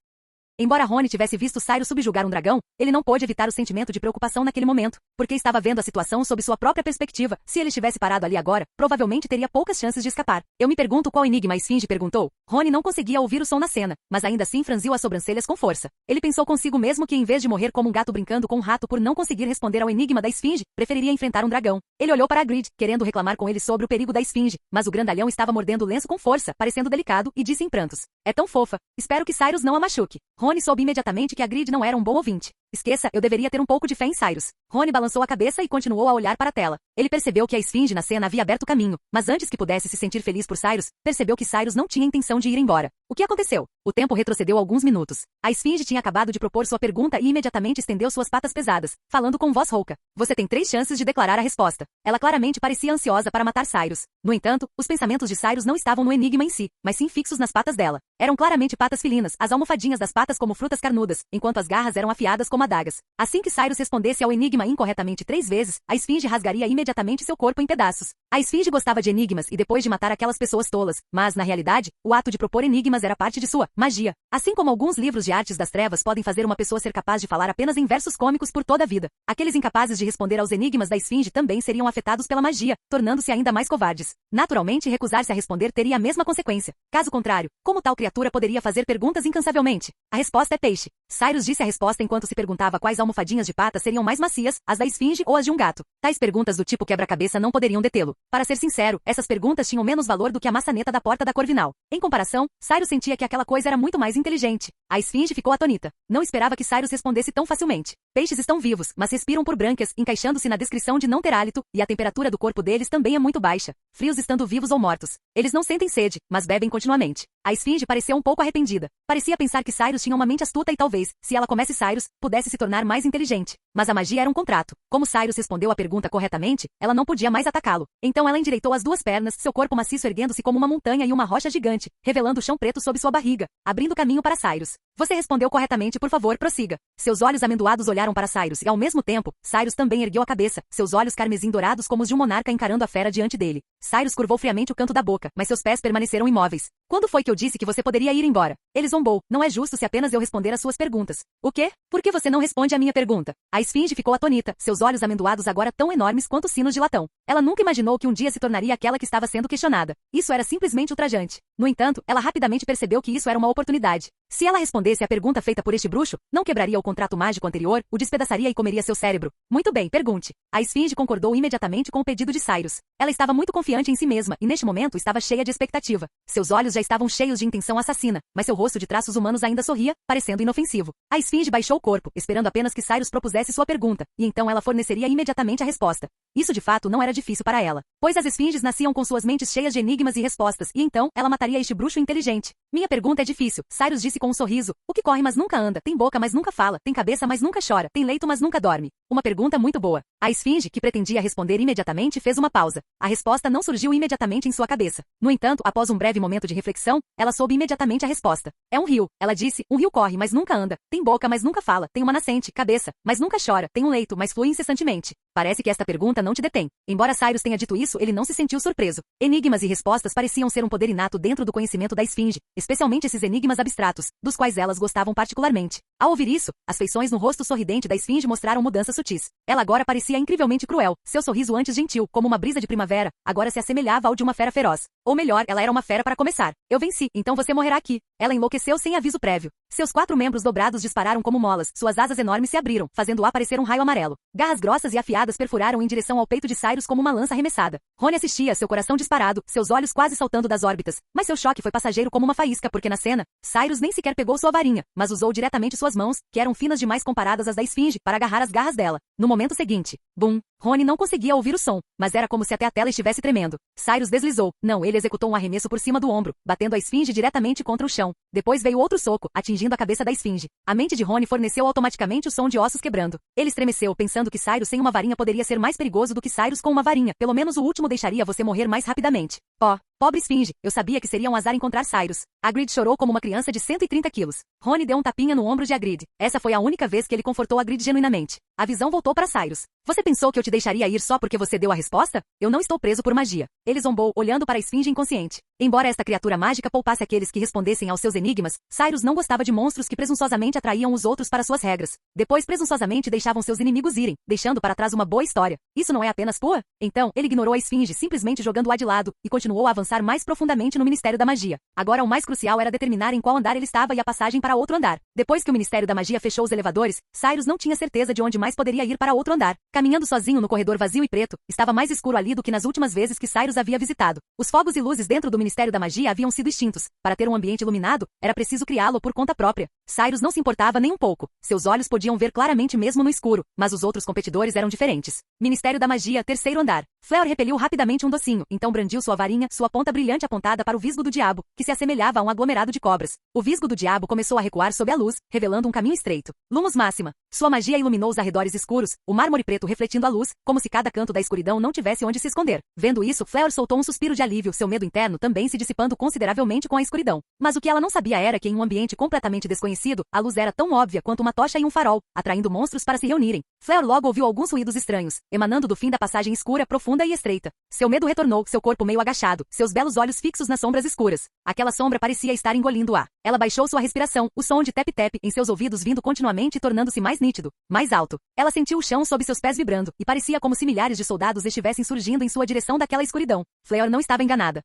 Embora Rony tivesse visto Cyrus subjugar um dragão, ele não pôde evitar o sentimento de preocupação naquele momento, porque estava vendo a situação sob sua própria perspectiva. Se ele estivesse parado ali agora, provavelmente teria poucas chances de escapar. Eu me pergunto qual enigma a esfinge perguntou. Rony não conseguia ouvir o som na cena, mas ainda assim franziu as sobrancelhas com força. Ele pensou consigo mesmo que em vez de morrer como um gato brincando com um rato por não conseguir responder ao enigma da esfinge, preferiria enfrentar um dragão. Ele olhou para Grid, querendo reclamar com ele sobre o perigo da esfinge, mas o grandalhão estava mordendo o lenço com força, parecendo delicado, e disse em prantos: "É tão fofa. Espero que Cyrus não a machuque." Rony soube imediatamente que a Grid não era um bom ouvinte. Esqueça, eu deveria ter um pouco de fé em Cyrus. Rony balançou a cabeça e continuou a olhar para a tela. Ele percebeu que a esfinge na cena havia aberto caminho, mas antes que pudesse se sentir feliz por Cyrus, percebeu que Cyrus não tinha intenção de ir embora. O que aconteceu? O tempo retrocedeu alguns minutos. A esfinge tinha acabado de propor sua pergunta e imediatamente estendeu suas patas pesadas, falando com voz rouca. Você tem 3 chances de declarar a resposta. Ela claramente parecia ansiosa para matar Cyrus. No entanto, os pensamentos de Cyrus não estavam no enigma em si, mas sim fixos nas patas dela. Eram claramente patas felinas, as almofadinhas das patas como frutas carnudas, enquanto as garras eram afiadas como adagas. Assim que Cyrus respondesse ao enigma incorretamente 3 vezes, a esfinge rasgaria imediatamente seu corpo em pedaços. A esfinge gostava de enigmas e depois de matar aquelas pessoas tolas, mas, na realidade, o ato de propor enigmas era parte de sua magia. Assim como alguns livros de artes das trevas podem fazer uma pessoa ser capaz de falar apenas em versos cômicos por toda a vida, aqueles incapazes de responder aos enigmas da esfinge também seriam afetados pela magia, tornando-se ainda mais covardes. Naturalmente, recusar-se a responder teria a mesma consequência. Caso contrário, como tal criatura poderia fazer perguntas incansavelmente? A resposta é peixe. Cyrus disse a resposta enquanto se perguntava quais almofadinhas de pata seriam mais macias, as da esfinge ou as de um gato. Tais perguntas do tipo quebra-cabeça não poderiam detê-lo. Para ser sincero, essas perguntas tinham menos valor do que a maçaneta da porta da Corvinal. Em comparação, Cyrus sentia que aquela coisa era muito mais inteligente. A esfinge ficou atônita. Não esperava que Cyrus respondesse tão facilmente. Peixes estão vivos, mas respiram por brânquias, encaixando-se na descrição de não ter hálito, e a temperatura do corpo deles também é muito baixa, frios estando vivos ou mortos. Eles não sentem sede, mas bebem continuamente. A esfinge pareceu um pouco arrependida. Parecia pensar que Cyrus tinha uma mente astuta e talvez, se ela comesse Cyrus, pudesse se tornar mais inteligente. Mas a magia era um contrato. Como Cyrus respondeu a pergunta corretamente, ela não podia mais atacá-lo. Então ela endireitou as 2 pernas, seu corpo maciço erguendo-se como uma montanha e uma rocha gigante, revelando o chão preto sob sua barriga, abrindo caminho para Cyrus. Você respondeu corretamente, por favor, prossiga. Seus olhos amendoados olharam para Cyrus e, ao mesmo tempo, Cyrus também ergueu a cabeça, seus olhos carmesim dourados como os de um monarca encarando a fera diante dele. Cyrus curvou friamente o canto da boca, mas seus pés permaneceram imóveis. Quando foi que eu disse que você poderia ir embora? Ele zombou. Não é justo se apenas eu responder às suas perguntas. O quê? Por que você não responde à minha pergunta? A esfinge ficou atônita, seus olhos amendoados agora tão enormes quanto sinos de latão. Ela nunca imaginou que um dia se tornaria aquela que estava sendo questionada. Isso era simplesmente ultrajante. No entanto, ela rapidamente percebeu que isso era uma oportunidade. Se ela respondesse à pergunta feita por este bruxo, não quebraria o contrato mágico anterior, o despedaçaria e comeria seu cérebro. Muito bem, pergunte. A esfinge concordou imediatamente com o pedido de Cyrus. Ela estava muito confiante em si mesma e neste momento estava cheia de expectativa. Seus olhos já estavam cheios de intenção assassina, mas seu rosto de traços humanos ainda sorria, parecendo inofensivo. A esfinge baixou o corpo, esperando apenas que Cyrus propusesse sua pergunta, e então ela forneceria imediatamente a resposta. Isso de fato não era difícil para ela, pois as esfinges nasciam com suas mentes cheias de enigmas e respostas, e então ela mataria este bruxo inteligente. Minha pergunta é difícil, Cyrus disse com um sorriso. O que corre mas nunca anda, tem boca mas nunca fala, tem cabeça mas nunca chora, tem leito mas nunca dorme. Uma pergunta muito boa. A esfinge, que pretendia responder imediatamente, fez uma pausa. A resposta não surgiu imediatamente em sua cabeça. No entanto, após um breve momento de reflexão, ela soube imediatamente a resposta. É um rio. Ela disse, um rio corre mas nunca anda, tem boca mas nunca fala, tem uma nascente, cabeça, mas nunca chora, tem um leito mas flui incessantemente. Parece que esta pergunta não te detém. Embora Cyrus tenha dito isso, ele não se sentiu surpreso. Enigmas e respostas pareciam ser um poder inato dentro do conhecimento da esfinge, especialmente esses enigmas abstratos, dos quais elas gostavam particularmente. Ao ouvir isso, as feições no rosto sorridente da esfinge mostraram mudanças sutis. Ela agora parecia incrivelmente cruel. Seu sorriso antes gentil, como uma brisa de primavera, agora se assemelhava ao de uma fera feroz. Ou melhor, ela era uma fera para começar. Eu venci, então você morrerá aqui. Ela enlouqueceu sem aviso prévio. Seus 4 membros dobrados dispararam como molas, suas asas enormes se abriram, fazendo-a aparecer um raio amarelo. Garras grossas e afiadas perfuraram em direção ao peito de Cyrus como uma lança arremessada. Rony assistia, seu coração disparado, seus olhos quase saltando das órbitas, mas seu choque foi passageiro como uma faísca porque na cena, Cyrus nem sequer pegou sua varinha, mas usou diretamente suas mãos, que eram finas demais comparadas às da esfinge, para agarrar as garras dela. No momento seguinte, bum! Rony não conseguia ouvir o som, mas era como se até a tela estivesse tremendo. Cyrus deslizou. Não, ele executou um arremesso por cima do ombro, batendo a esfinge diretamente contra o chão. Depois veio outro soco, atingindo a cabeça da esfinge. A mente de Rony forneceu automaticamente o som de ossos quebrando. Ele estremeceu, pensando que Cyrus sem uma varinha poderia ser mais perigoso do que Cyrus com uma varinha. Pelo menos o último deixaria você morrer mais rapidamente. Oh, pobre esfinge, eu sabia que seria um azar encontrar Cyrus. Hagrid chorou como uma criança de 130 quilos. Rony deu um tapinha no ombro de Hagrid. Essa foi a única vez que ele confortou Hagrid genuinamente. A visão voltou para Cyrus. Você pensou que eu te deixaria ir só porque você deu a resposta? Eu não estou preso por magia. Ele zombou, olhando para a esfinge inconsciente. Embora esta criatura mágica poupasse aqueles que respondessem aos seus enigmas, Cyrus não gostava de monstros que presunçosamente atraíam os outros para suas regras. Depois presunçosamente deixavam seus inimigos irem, deixando para trás uma boa história. Isso não é apenas pua? Então, ele ignorou a esfinge, simplesmente jogando-a de lado, e continuou a avançar mais profundamente no Ministério da Magia. Agora o mais crucial era determinar em qual andar ele estava e a passagem para outro andar. Depois que o Ministério da Magia fechou os elevadores, Cyrus não tinha certeza de onde mais poderia ir para outro andar. Caminhando sozinho no corredor vazio e preto, estava mais escuro ali do que nas últimas vezes que Cyrus havia visitado. Os fogos e luzes dentro do Ministério da Magia haviam sido extintos. Para ter um ambiente iluminado, era preciso criá-lo por conta própria. Cyrus não se importava nem um pouco. Seus olhos podiam ver claramente mesmo no escuro, mas os outros competidores eram diferentes. Ministério da Magia, terceiro andar. Fleur repeliu rapidamente um docinho, então brandiu sua varinha, sua ponta brilhante apontada para o visgo do diabo, que se assemelhava a um aglomerado de cobras. O visgo do diabo começou a recuar sob a luz, revelando um caminho estreito. Lumos máxima. Sua magia iluminou os arredores escuros, o mármore preto refletindo a luz, como se cada canto da escuridão não tivesse onde se esconder. Vendo isso, Fleur soltou um suspiro de alívio, seu medo interno também se dissipando consideravelmente com a escuridão. Mas o que ela não sabia era que em um ambiente completamente desconhecido, a luz era tão óbvia quanto uma tocha e um farol, atraindo monstros para se reunirem. Fleur logo ouviu alguns ruídos estranhos, emanando do fim da passagem escura, profunda e estreita. Seu medo retornou, seu corpo meio agachado, seus belos olhos fixos nas sombras escuras. Aquela sombra parecia estar engolindo ar. Ela baixou sua respiração, o som de tep-tep em seus ouvidos vindo continuamente e tornando-se mais nítido, mais alto. Ela sentiu o chão sob seus pés vibrando, e parecia como se milhares de soldados estivessem surgindo em sua direção daquela escuridão. Fleur não estava enganada.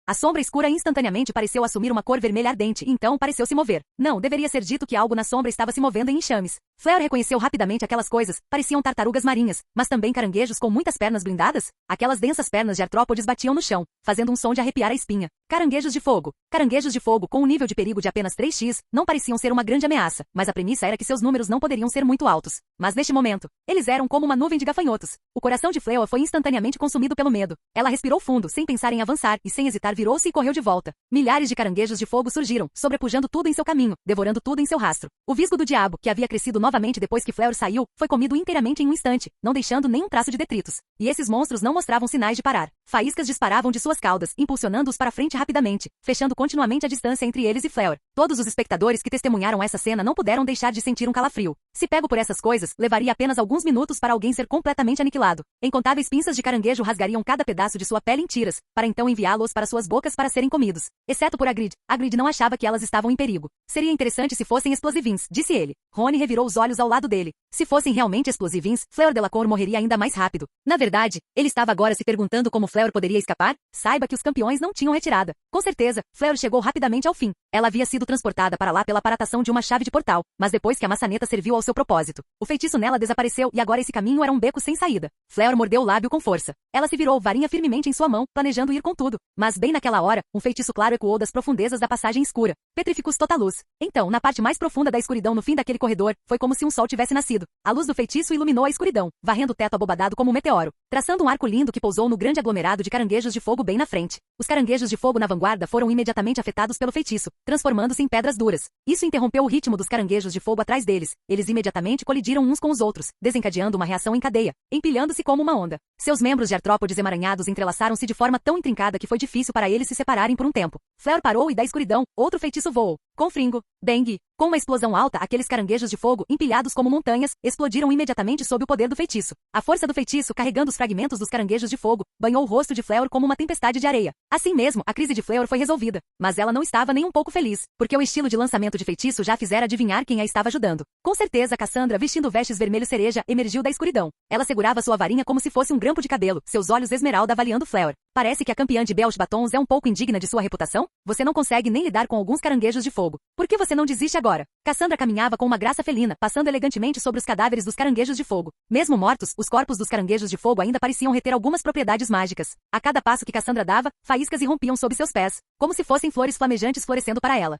A sombra escura instantaneamente pareceu assumir uma cor vermelha ardente e então pareceu se mover. Não, deveria ser dito que algo na sombra estava se movendo em enxames. Fleur reconheceu rapidamente aquelas coisas, pareciam tartarugas marinhas, mas também caranguejos com muitas pernas blindadas. Aquelas densas pernas de artrópodes batiam no chão, fazendo um som de arrepiar a espinha. Caranguejos de fogo. Caranguejos de fogo com um nível de perigo de apenas 3x, não pareciam ser uma grande ameaça, mas a premissa era que seus números não poderiam ser muito altos. Mas neste momento, eles eram como uma nuvem de gafanhotos. O coração de Fleur foi instantaneamente consumido pelo medo. Ela respirou fundo, sem pensar em avançar, e sem hesitar virou-se e correu de volta. Milhares de caranguejos de fogo surgiram, sobrepujando tudo em seu caminho, devorando tudo em seu rastro. O visgo do diabo, que havia crescido novamente depois que Fleur saiu, foi comido inteiramente em um instante, não deixando nenhum traço de detritos. E esses monstros não mostravam sinais de parar. Faíscas disparavam de suas caudas, impulsionando-os para frente rapidamente, fechando continuamente a distância entre eles e Fleur. Todos os espectadores que testemunharam essa cena não puderam deixar de sentir um calafrio. Se pego por essas coisas, levaria apenas alguns minutos para alguém ser completamente aniquilado. Incontáveis pinças de caranguejo rasgariam cada pedaço de sua pele em tiras, para então enviá-los para suas bocas para serem comidos. Exceto por Hagrid. Hagrid não achava que elas estavam em perigo. Seria interessante se fossem explosivins, disse ele. Rony revirou os olhos ao lado dele. Se fossem realmente explosivins, Fleur Delacour morreria ainda mais rápido. Na verdade, ele estava agora se perguntando como Fleur poderia escapar. Saiba que os campeões não tinham retirada. Com certeza, Fleur chegou rapidamente ao fim. Ela havia sido transportada para lá pela aparatação de uma chave de portal, mas depois que a maçaneta serviu ao seu propósito, o feitiço nela desapareceu e agora esse caminho era um beco sem saída. Fleur mordeu o lábio com força. Ela se virou, varinha firmemente em sua mão, planejando ir com tudo. Mas bem naquela hora, um feitiço claro ecoou das profundezas da passagem escura. Petrificus totalus. Então, na parte mais profunda da escuridão no fim daquele corredor, foi como se um sol tivesse nascido. A luz do feitiço iluminou a escuridão, varrendo o teto abobadado como um meteoro, traçando um arco lindo que pousou no grande aglomerado de caranguejos de fogo bem na frente. Os caranguejos de fogo na vanguarda foram imediatamente afetados pelo feitiço, transformando-se em pedras duras. Isso interrompeu o ritmo dos caranguejos de fogo atrás deles. Eles imediatamente colidiram uns com os outros, desencadeando uma reação em cadeia, empilhando-se como uma onda. Seus membros de artrópodes emaranhados entrelaçaram-se de forma tão intrincada que foi difícil para eles se separarem por um tempo. Fleur parou e da escuridão, outro feitiço voou. Com fringo, dengue, com uma explosão alta, aqueles caranguejos de fogo, empilhados como montanhas, explodiram imediatamente sob o poder do feitiço. A força do feitiço, carregando os fragmentos dos caranguejos de fogo, banhou o rosto de Fleur como uma tempestade de areia. Assim mesmo, a crise de Fleur foi resolvida. Mas ela não estava nem um pouco feliz, porque o estilo de lançamento de feitiço já fizera adivinhar quem a estava ajudando. Com certeza, Cassandra, vestindo vestes vermelho cereja, emergiu da escuridão. Ela segurava sua varinha como se fosse um grampo de cabelo, seus olhos esmeralda avaliando Fleur. Parece que a campeã de Belch Batons é um pouco indigna de sua reputação? Você não consegue nem lidar com alguns caranguejos de fogo. Por que você não desiste agora? Cassandra caminhava com uma graça felina, passando elegantemente sobre os cadáveres dos caranguejos de fogo. Mesmo mortos, os corpos dos caranguejos de fogo ainda pareciam reter algumas propriedades mágicas. A cada passo que Cassandra dava, faíscas irrompiam sob seus pés, como se fossem flores flamejantes florescendo para ela.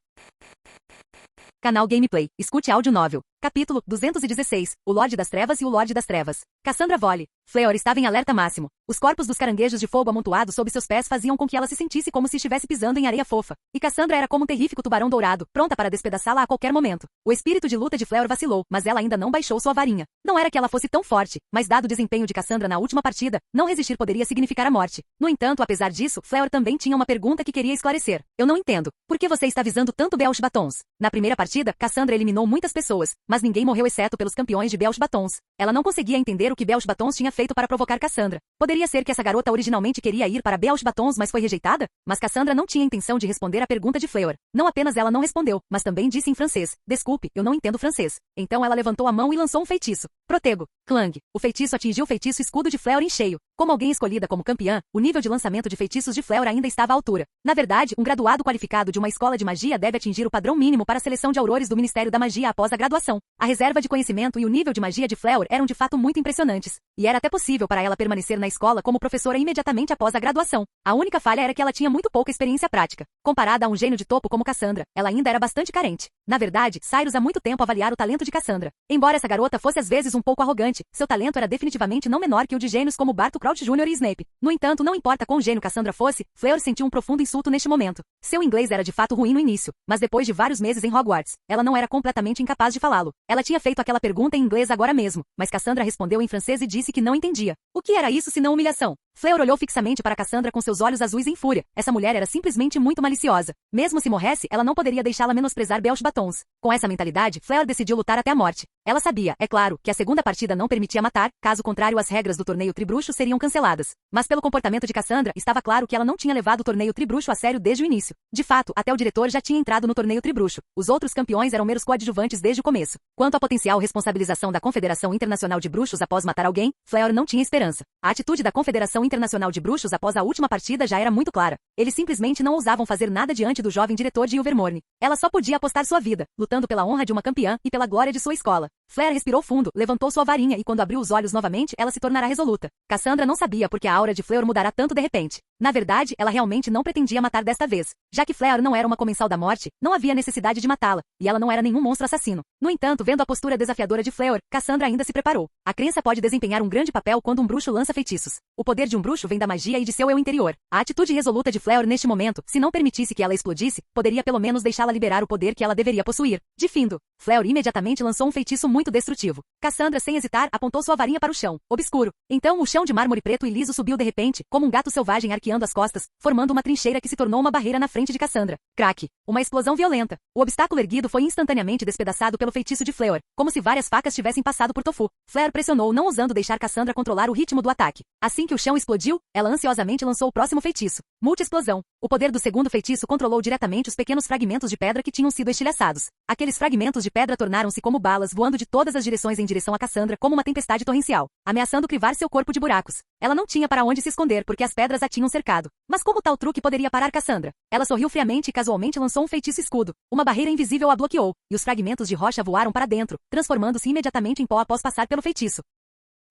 Canal Gameplay. Escute áudio novel. Capítulo 216. O Lorde das Trevas e o Lorde das Trevas. Cassandra Volle. Fleor estava em alerta máximo. Os corpos dos caranguejos de fogo amontoados sob seus pés faziam com que ela se sentisse como se estivesse pisando em areia fofa. E Cassandra era como um terrífico tubarão dourado, pronta para despedaçá-la a qualquer momento. O espírito de luta de Fleor vacilou, mas ela ainda não baixou sua varinha. Não era que ela fosse tão forte, mas dado o desempenho de Cassandra na última partida, não resistir poderia significar a morte. No entanto, apesar disso, Fleor também tinha uma pergunta que queria esclarecer. Eu não entendo. Por que você está visando tanto Belch Batons? Na primeira partida, Cassandra eliminou muitas pessoas, mas ninguém morreu exceto pelos campeões de Belch Batons. Ela não conseguia entender o que Belch Batons tinha feito para provocar Cassandra. Poderia ser que essa garota originalmente queria ir para Belch Batons, mas foi rejeitada? Mas Cassandra não tinha intenção de responder à pergunta de Fleor. Não apenas ela não respondeu, mas também disse em francês: desculpe, eu não entendo francês. Então ela levantou a mão e lançou um feitiço. Protego. Clang. O feitiço atingiu o feitiço escudo de Fleor em cheio. Como alguém escolhida como campeã, o nível de lançamento de feitiços de Fleor ainda estava à altura. Na verdade, um graduado qualificado de uma escola de magia deve atingir o padrão mínimo para a seleção de aurores do Ministério da Magia após a graduação. A reserva de conhecimento e o nível de magia de Fleor eram de fato muito impressionantes. E era até possível para ela permanecer na escola como professora imediatamente após a graduação. A única falha era que ela tinha muito pouca experiência prática. Comparada a um gênio de topo como Cassandra, ela ainda era bastante carente. Na verdade, Cyrus há muito tempo avaliara o talento de Cassandra. Embora essa garota fosse às vezes um pouco arrogante, seu talento era definitivamente não menor que o de gênios como Barto Crouch Jr. e Snape. No entanto, não importa quão gênio Cassandra fosse, Fleor sentiu um profundo insulto neste momento. Seu inglês era de fato ruim no início, mas depois de vários meses em Hogwarts, ela não era completamente incapaz de falá-lo. Ela tinha feito aquela pergunta em inglês agora mesmo, mas Cassandra respondeu em francês e disse que não entendia. O que era isso senão humilhação? Fleor olhou fixamente para Cassandra com seus olhos azuis em fúria. Essa mulher era simplesmente muito maliciosa. Mesmo se morresse, ela não poderia deixá-la menosprezar Belch Batons. Com essa mentalidade, Fleor decidiu lutar até a morte. Ela sabia, é claro, que a segunda partida não permitia matar, caso contrário as regras do torneio Tribruxo seriam canceladas. Mas pelo comportamento de Cassandra, estava claro que ela não tinha levado o torneio Tribruxo a sério desde o início. De fato, até o diretor já tinha entrado no torneio Tribruxo. Os outros campeões eram meros coadjuvantes desde o começo. Quanto à potencial responsabilização da Confederação Internacional de Bruxos após matar alguém, Fleor não tinha esperança. A atitude da Confederação Internacional de Bruxos após a última partida já era muito clara. Eles simplesmente não ousavam fazer nada diante do jovem diretor de Ilvermorny. Ela só podia apostar sua vida, lutando pela honra de uma campeã e pela glória de sua escola. Fleor respirou fundo, levantou sua varinha e quando abriu os olhos novamente, ela se tornará resoluta. Cassandra não sabia por que a aura de Fleor mudará tanto de repente. Na verdade, ela realmente não pretendia matar desta vez. Já que Fleor não era uma comensal da morte, não havia necessidade de matá-la, e ela não era nenhum monstro assassino. No entanto, vendo a postura desafiadora de Fleor, Cassandra ainda se preparou. A crença pode desempenhar um grande papel quando um bruxo lança feitiços. O poder de um bruxo vem da magia e de seu eu interior. A atitude resoluta de Fleor neste momento, se não permitisse que ela explodisse, poderia pelo menos deixá-la liberar o poder que ela deveria possuir. De findo, Fleor imediatamente lançou um feitiço muito destrutivo. Cassandra, sem hesitar, apontou sua varinha para o chão, obscuro. Então o chão de mármore preto e liso subiu de repente, como um gato selvagem arqueando as costas, formando uma trincheira que se tornou uma barreira na frente de Cassandra. Crack! Uma explosão violenta. O obstáculo erguido foi instantaneamente despedaçado pelo feitiço de Fleor, como se várias facas tivessem passado por Tofu. Fleor pressionou, não ousando deixar Cassandra controlar o ritmo do ataque. Assim que o chão explodiu, ela ansiosamente lançou o próximo feitiço. Multi-explosão. O poder do segundo feitiço controlou diretamente os pequenos fragmentos de pedra que tinham sido estilhaçados. Aqueles fragmentos de pedra tornaram-se como balas voando de todas as direções em direção a Cassandra como uma tempestade torrencial, ameaçando crivar seu corpo de buracos. Ela não tinha para onde se esconder porque as pedras a tinham cercado. Mas como tal truque poderia parar Cassandra? Ela sorriu friamente e casualmente lançou um feitiço escudo. Uma barreira invisível a bloqueou, e os fragmentos de rocha voaram para dentro, transformando-se imediatamente em pó após passar pelo feitiço.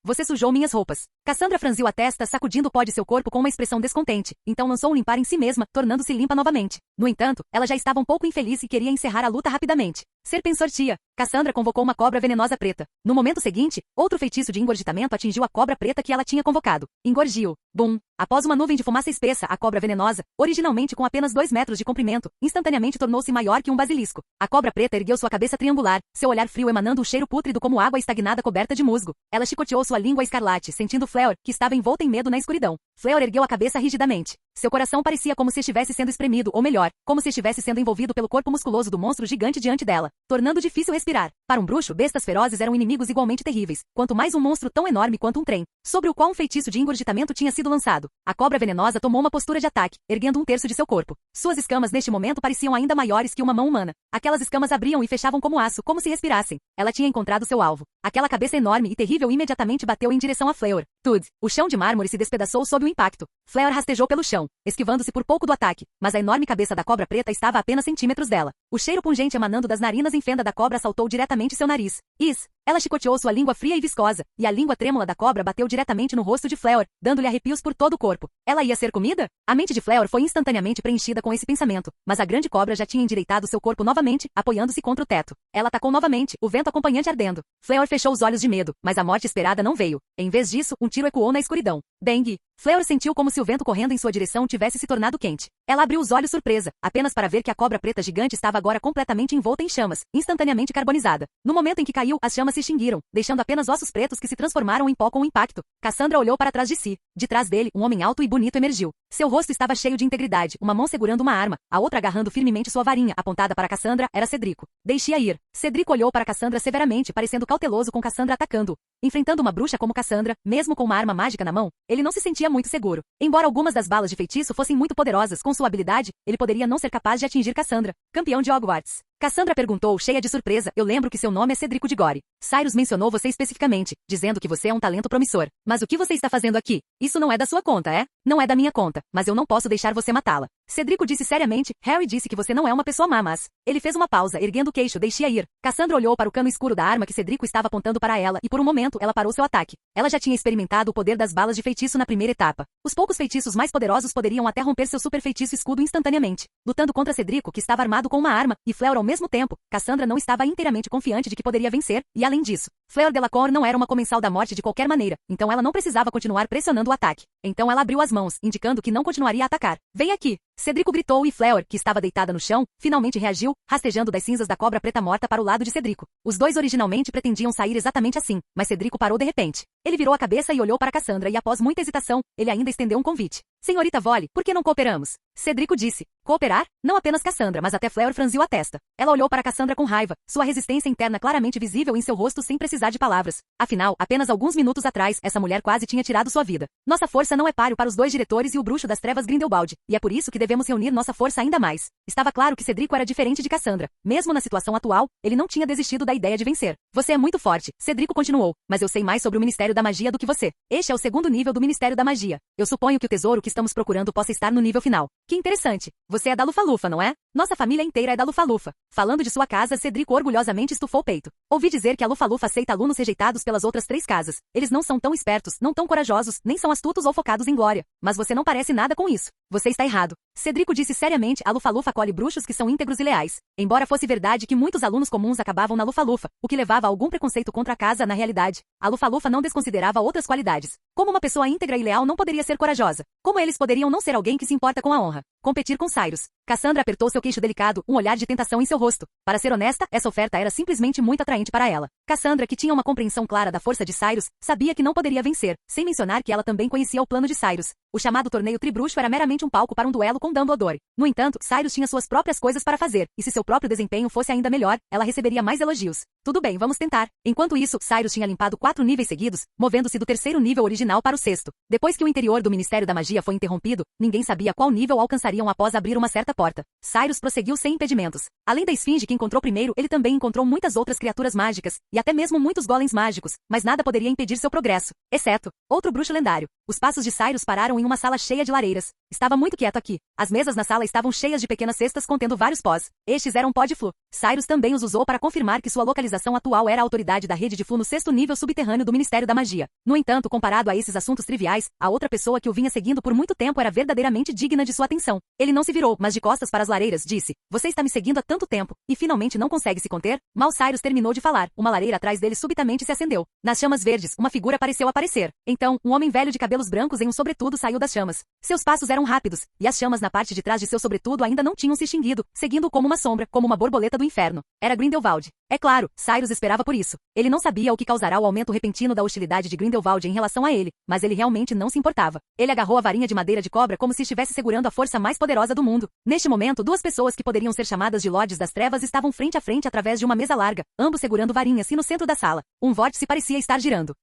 Você sujou minhas roupas. Cassandra franziu a testa, sacudindo o pó de seu corpo com uma expressão descontente, então lançou um limpar em si mesma, tornando-se limpa novamente. No entanto, ela já estava um pouco infeliz e queria encerrar a luta rapidamente. Serpent Sortia. Cassandra convocou uma cobra venenosa preta. No momento seguinte, outro feitiço de engorgitamento atingiu a cobra preta que ela tinha convocado. Engorgiu. Bum! Após uma nuvem de fumaça espessa, a cobra venenosa, originalmente com apenas 2 metros de comprimento, instantaneamente tornou-se maior que um basilisco. A cobra preta ergueu sua cabeça triangular, seu olhar frio emanando um cheiro pútrido como água estagnada coberta de musgo. Ela chicoteou sua língua escarlate, sentindo Fleor, que estava envolta em medo na escuridão. Fleor ergueu a cabeça rigidamente. Seu coração parecia como se estivesse sendo espremido, ou melhor, como se estivesse sendo envolvido pelo corpo musculoso do monstro gigante diante dela, tornando difícil respirar. Para um bruxo, bestas ferozes eram inimigos igualmente terríveis, quanto mais um monstro tão enorme quanto um trem, sobre o qual um feitiço de engorgitamento tinha sido lançado. A cobra venenosa tomou uma postura de ataque, erguendo 1/3 de seu corpo. Suas escamas neste momento pareciam ainda maiores que uma mão humana. Aquelas escamas abriam e fechavam como aço, como se respirassem. Ela tinha encontrado seu alvo. Aquela cabeça enorme e terrível imediatamente bateu em direção a Fleor. Tudo. O chão de mármore se despedaçou sob o impacto. Fleur rastejou pelo chão, esquivando-se por pouco do ataque, mas a enorme cabeça da cobra preta estava a apenas centímetros dela. O cheiro pungente emanando das narinas em fenda da cobra saltou diretamente seu nariz. Ela chicoteou sua língua fria e viscosa, e a língua trêmula da cobra bateu diretamente no rosto de Fleur, dando-lhe arrepios por todo o corpo. Ela ia ser comida? A mente de Fleur foi instantaneamente preenchida com esse pensamento, mas a grande cobra já tinha endireitado seu corpo novamente, apoiando-se contra o teto. Ela atacou novamente, o vento acompanhante ardendo. Fleur fechou os olhos de medo, mas a morte esperada não veio. Em vez disso, um tiro ecoou na escuridão. Dengue. Fleur sentiu como se o vento correndo em sua direção tivesse se tornado quente. Ela abriu os olhos surpresa, apenas para ver que a cobra preta gigante estava agora completamente envolta em chamas, instantaneamente carbonizada. No momento em que caiu, as chamas se extinguiram, deixando apenas ossos pretos que se transformaram em pó com o impacto. Cassandra olhou para trás de si. De trás dele, um homem alto e bonito emergiu. Seu rosto estava cheio de integridade, uma mão segurando uma arma, a outra agarrando firmemente sua varinha, apontada para Cassandra, era Cedrico. Deixe-a ir. Cedrico olhou para Cassandra severamente, parecendo cauteloso com Cassandra atacando. Enfrentando uma bruxa como Cassandra, mesmo com uma arma mágica na mão, ele não se sentia muito seguro. Embora algumas das balas de feitiço fossem muito poderosas, com sua habilidade, ele poderia não ser capaz de atingir Cassandra, campeão de Hogwarts. Cassandra perguntou, cheia de surpresa, eu lembro que seu nome é Cedrico de Gore. Cyrus mencionou você especificamente, dizendo que você é um talento promissor. Mas o que você está fazendo aqui? Isso não é da sua conta, é? Não é da minha conta, mas eu não posso deixar você matá-la. Cedrico disse seriamente, Harry disse que você não é uma pessoa má, mas... Ele fez uma pausa, erguendo o queixo, deixe-a ir. Cassandra olhou para o cano escuro da arma que Cedrico estava apontando para ela, e por um momento ela parou seu ataque. Ela já tinha experimentado o poder das balas de feitiço na primeira etapa. Os poucos feitiços mais poderosos poderiam até romper seu super feitiço escudo instantaneamente. Lutando contra Cedrico, que estava armado com uma arma, e Fleur ao mesmo tempo, Cassandra não estava inteiramente confiante de que poderia vencer, e além disso, Fleur Delacour não era uma comensal da morte de qualquer maneira, então ela não precisava continuar pressionando o ataque. Então ela abriu as mãos, indicando que não continuaria a atacar. Vem aqui! Cedrico gritou e Fleur, que estava deitada no chão, finalmente reagiu, rastejando das cinzas da cobra preta morta para o lado de Cedrico. Os dois originalmente pretendiam sair exatamente assim, mas Cedrico parou de repente. Ele virou a cabeça e olhou para Cassandra e após muita hesitação, ele ainda estendeu um convite. Senhorita Vole, por que não cooperamos? Cedrico disse. Cooperar? Não apenas Cassandra, mas até Fleur franziu a testa. Ela olhou para Cassandra com raiva, sua resistência interna claramente visível em seu rosto sem precisar de palavras. Afinal, apenas alguns minutos atrás, essa mulher quase tinha tirado sua vida. Nossa força não é páreo para os dois diretores e o bruxo das trevas Grindelwald, e é por isso que devemos reunir nossa força ainda mais. Estava claro que Cedrico era diferente de Cassandra. Mesmo na situação atual, ele não tinha desistido da ideia de vencer. Você é muito forte, Cedrico continuou, mas eu sei mais sobre o Ministério da Magia do que você. Este é o segundo nível do Ministério da Magia. Eu suponho que o tesouro que estamos procurando possa estar no nível final. Que interessante. Você é da Lufa-Lufa, não é? Nossa família inteira é da Lufa-Lufa. Falando de sua casa, Cedrico orgulhosamente estufou o peito. Ouvi dizer que a Lufa-Lufa aceita alunos rejeitados pelas outras 3 casas. Eles não são tão espertos, não tão corajosos, nem são astutos ou focados em glória. Mas você não parece nada com isso. Você está errado. Cedrico disse seriamente, a Lufa-Lufa acolhe bruxos que são íntegros e leais. Embora fosse verdade que muitos alunos comuns acabavam na Lufa-Lufa, o que levava a algum preconceito contra a casa na realidade, a Lufa-Lufa não desconsiderava outras qualidades. Como uma pessoa íntegra e leal não poderia ser corajosa? Como eles poderiam não ser alguém que se importa com a honra? Competir com Cyrus. Cassandra apertou seu queixo delicado, um olhar de tentação em seu rosto. Para ser honesta, essa oferta era simplesmente muito atraente para ela. Cassandra, que tinha uma compreensão clara da força de Cyrus, sabia que não poderia vencer, sem mencionar que ela também conhecia o plano de Cyrus. O chamado torneio tribruxo era meramente um palco para um duelo com Dumbledore. No entanto, Cyrus tinha suas próprias coisas para fazer, e se seu próprio desempenho fosse ainda melhor, ela receberia mais elogios. Tudo bem, vamos tentar. Enquanto isso, Cyrus tinha limpado 4 níveis seguidos, movendo-se do 3º nível original para o 6º. Depois que o interior do Ministério da Magia foi interrompido, ninguém sabia qual nível alcançariam após abrir uma certa porta. Cyrus prosseguiu sem impedimentos. Além da esfinge que encontrou primeiro, ele também encontrou muitas outras criaturas mágicas, e até mesmo muitos golems mágicos, mas nada poderia impedir seu progresso, exceto outro bruxo lendário. Os passos de Cyrus pararam em uma sala cheia de lareiras. Estava muito quieto aqui. As mesas na sala estavam cheias de pequenas cestas contendo vários pós. Estes eram pó de flu. Cyrus também os usou para confirmar que sua localização atual era a autoridade da rede de flu no 6º nível subterrâneo do Ministério da Magia. No entanto, comparado a esses assuntos triviais, a outra pessoa que o vinha seguindo por muito tempo era verdadeiramente digna de sua atenção. Ele não se virou, mas de costas para as lareiras, disse, você está me seguindo há tanto tempo, e finalmente não consegue se conter? Mal Cyrus terminou de falar, uma lareira atrás dele subitamente se acendeu. Nas chamas verdes, uma figura pareceu aparecer. Então, um homem velho de cabelos brancos em um sobretudo saiu das chamas. Seus passos eram rápidos, e as chamas na parte de trás de seu sobretudo ainda não tinham se extinguido, seguindo-o como uma sombra, como uma borboleta do inferno. Era Grindelwald. É claro, Cyrus esperava por isso. Ele não sabia o que causará o aumento repentino da hostilidade de Grindelwald em relação a ele, mas ele realmente não se importava. Ele agarrou a varinha de madeira de cobra como se estivesse segurando a força mais poderosa do mundo. Neste momento, 2 pessoas que poderiam ser chamadas de Lordes das Trevas estavam frente a frente através de uma mesa larga, ambos segurando varinhas e no centro da sala. Um vórtice parecia estar girando.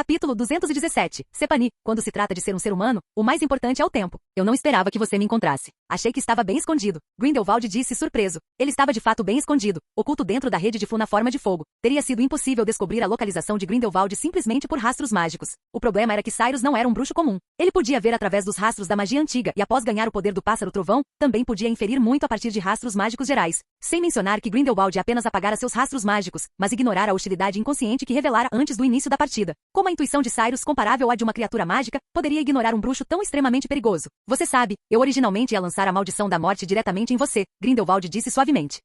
Capítulo 217. Sepani. Quando se trata de ser um ser humano, o mais importante é o tempo. Eu não esperava que você me encontrasse. Achei que estava bem escondido. Grindelwald disse surpreso. Ele estava de fato bem escondido, oculto dentro da rede de Fu na forma de fogo. Teria sido impossível descobrir a localização de Grindelwald simplesmente por rastros mágicos. O problema era que Cyrus não era um bruxo comum. Ele podia ver através dos rastros da magia antiga e após ganhar o poder do pássaro trovão, também podia inferir muito a partir de rastros mágicos gerais. Sem mencionar que Grindelwald apenas apagara seus rastros mágicos, mas ignorara a hostilidade inconsciente que revelara antes do início da partida. Como a intuição de Cyrus, comparável à de uma criatura mágica, poderia ignorar um bruxo tão extremamente perigoso? Você sabe, eu originalmente ia lançar a maldição da morte diretamente em você, Grindelwald disse suavemente.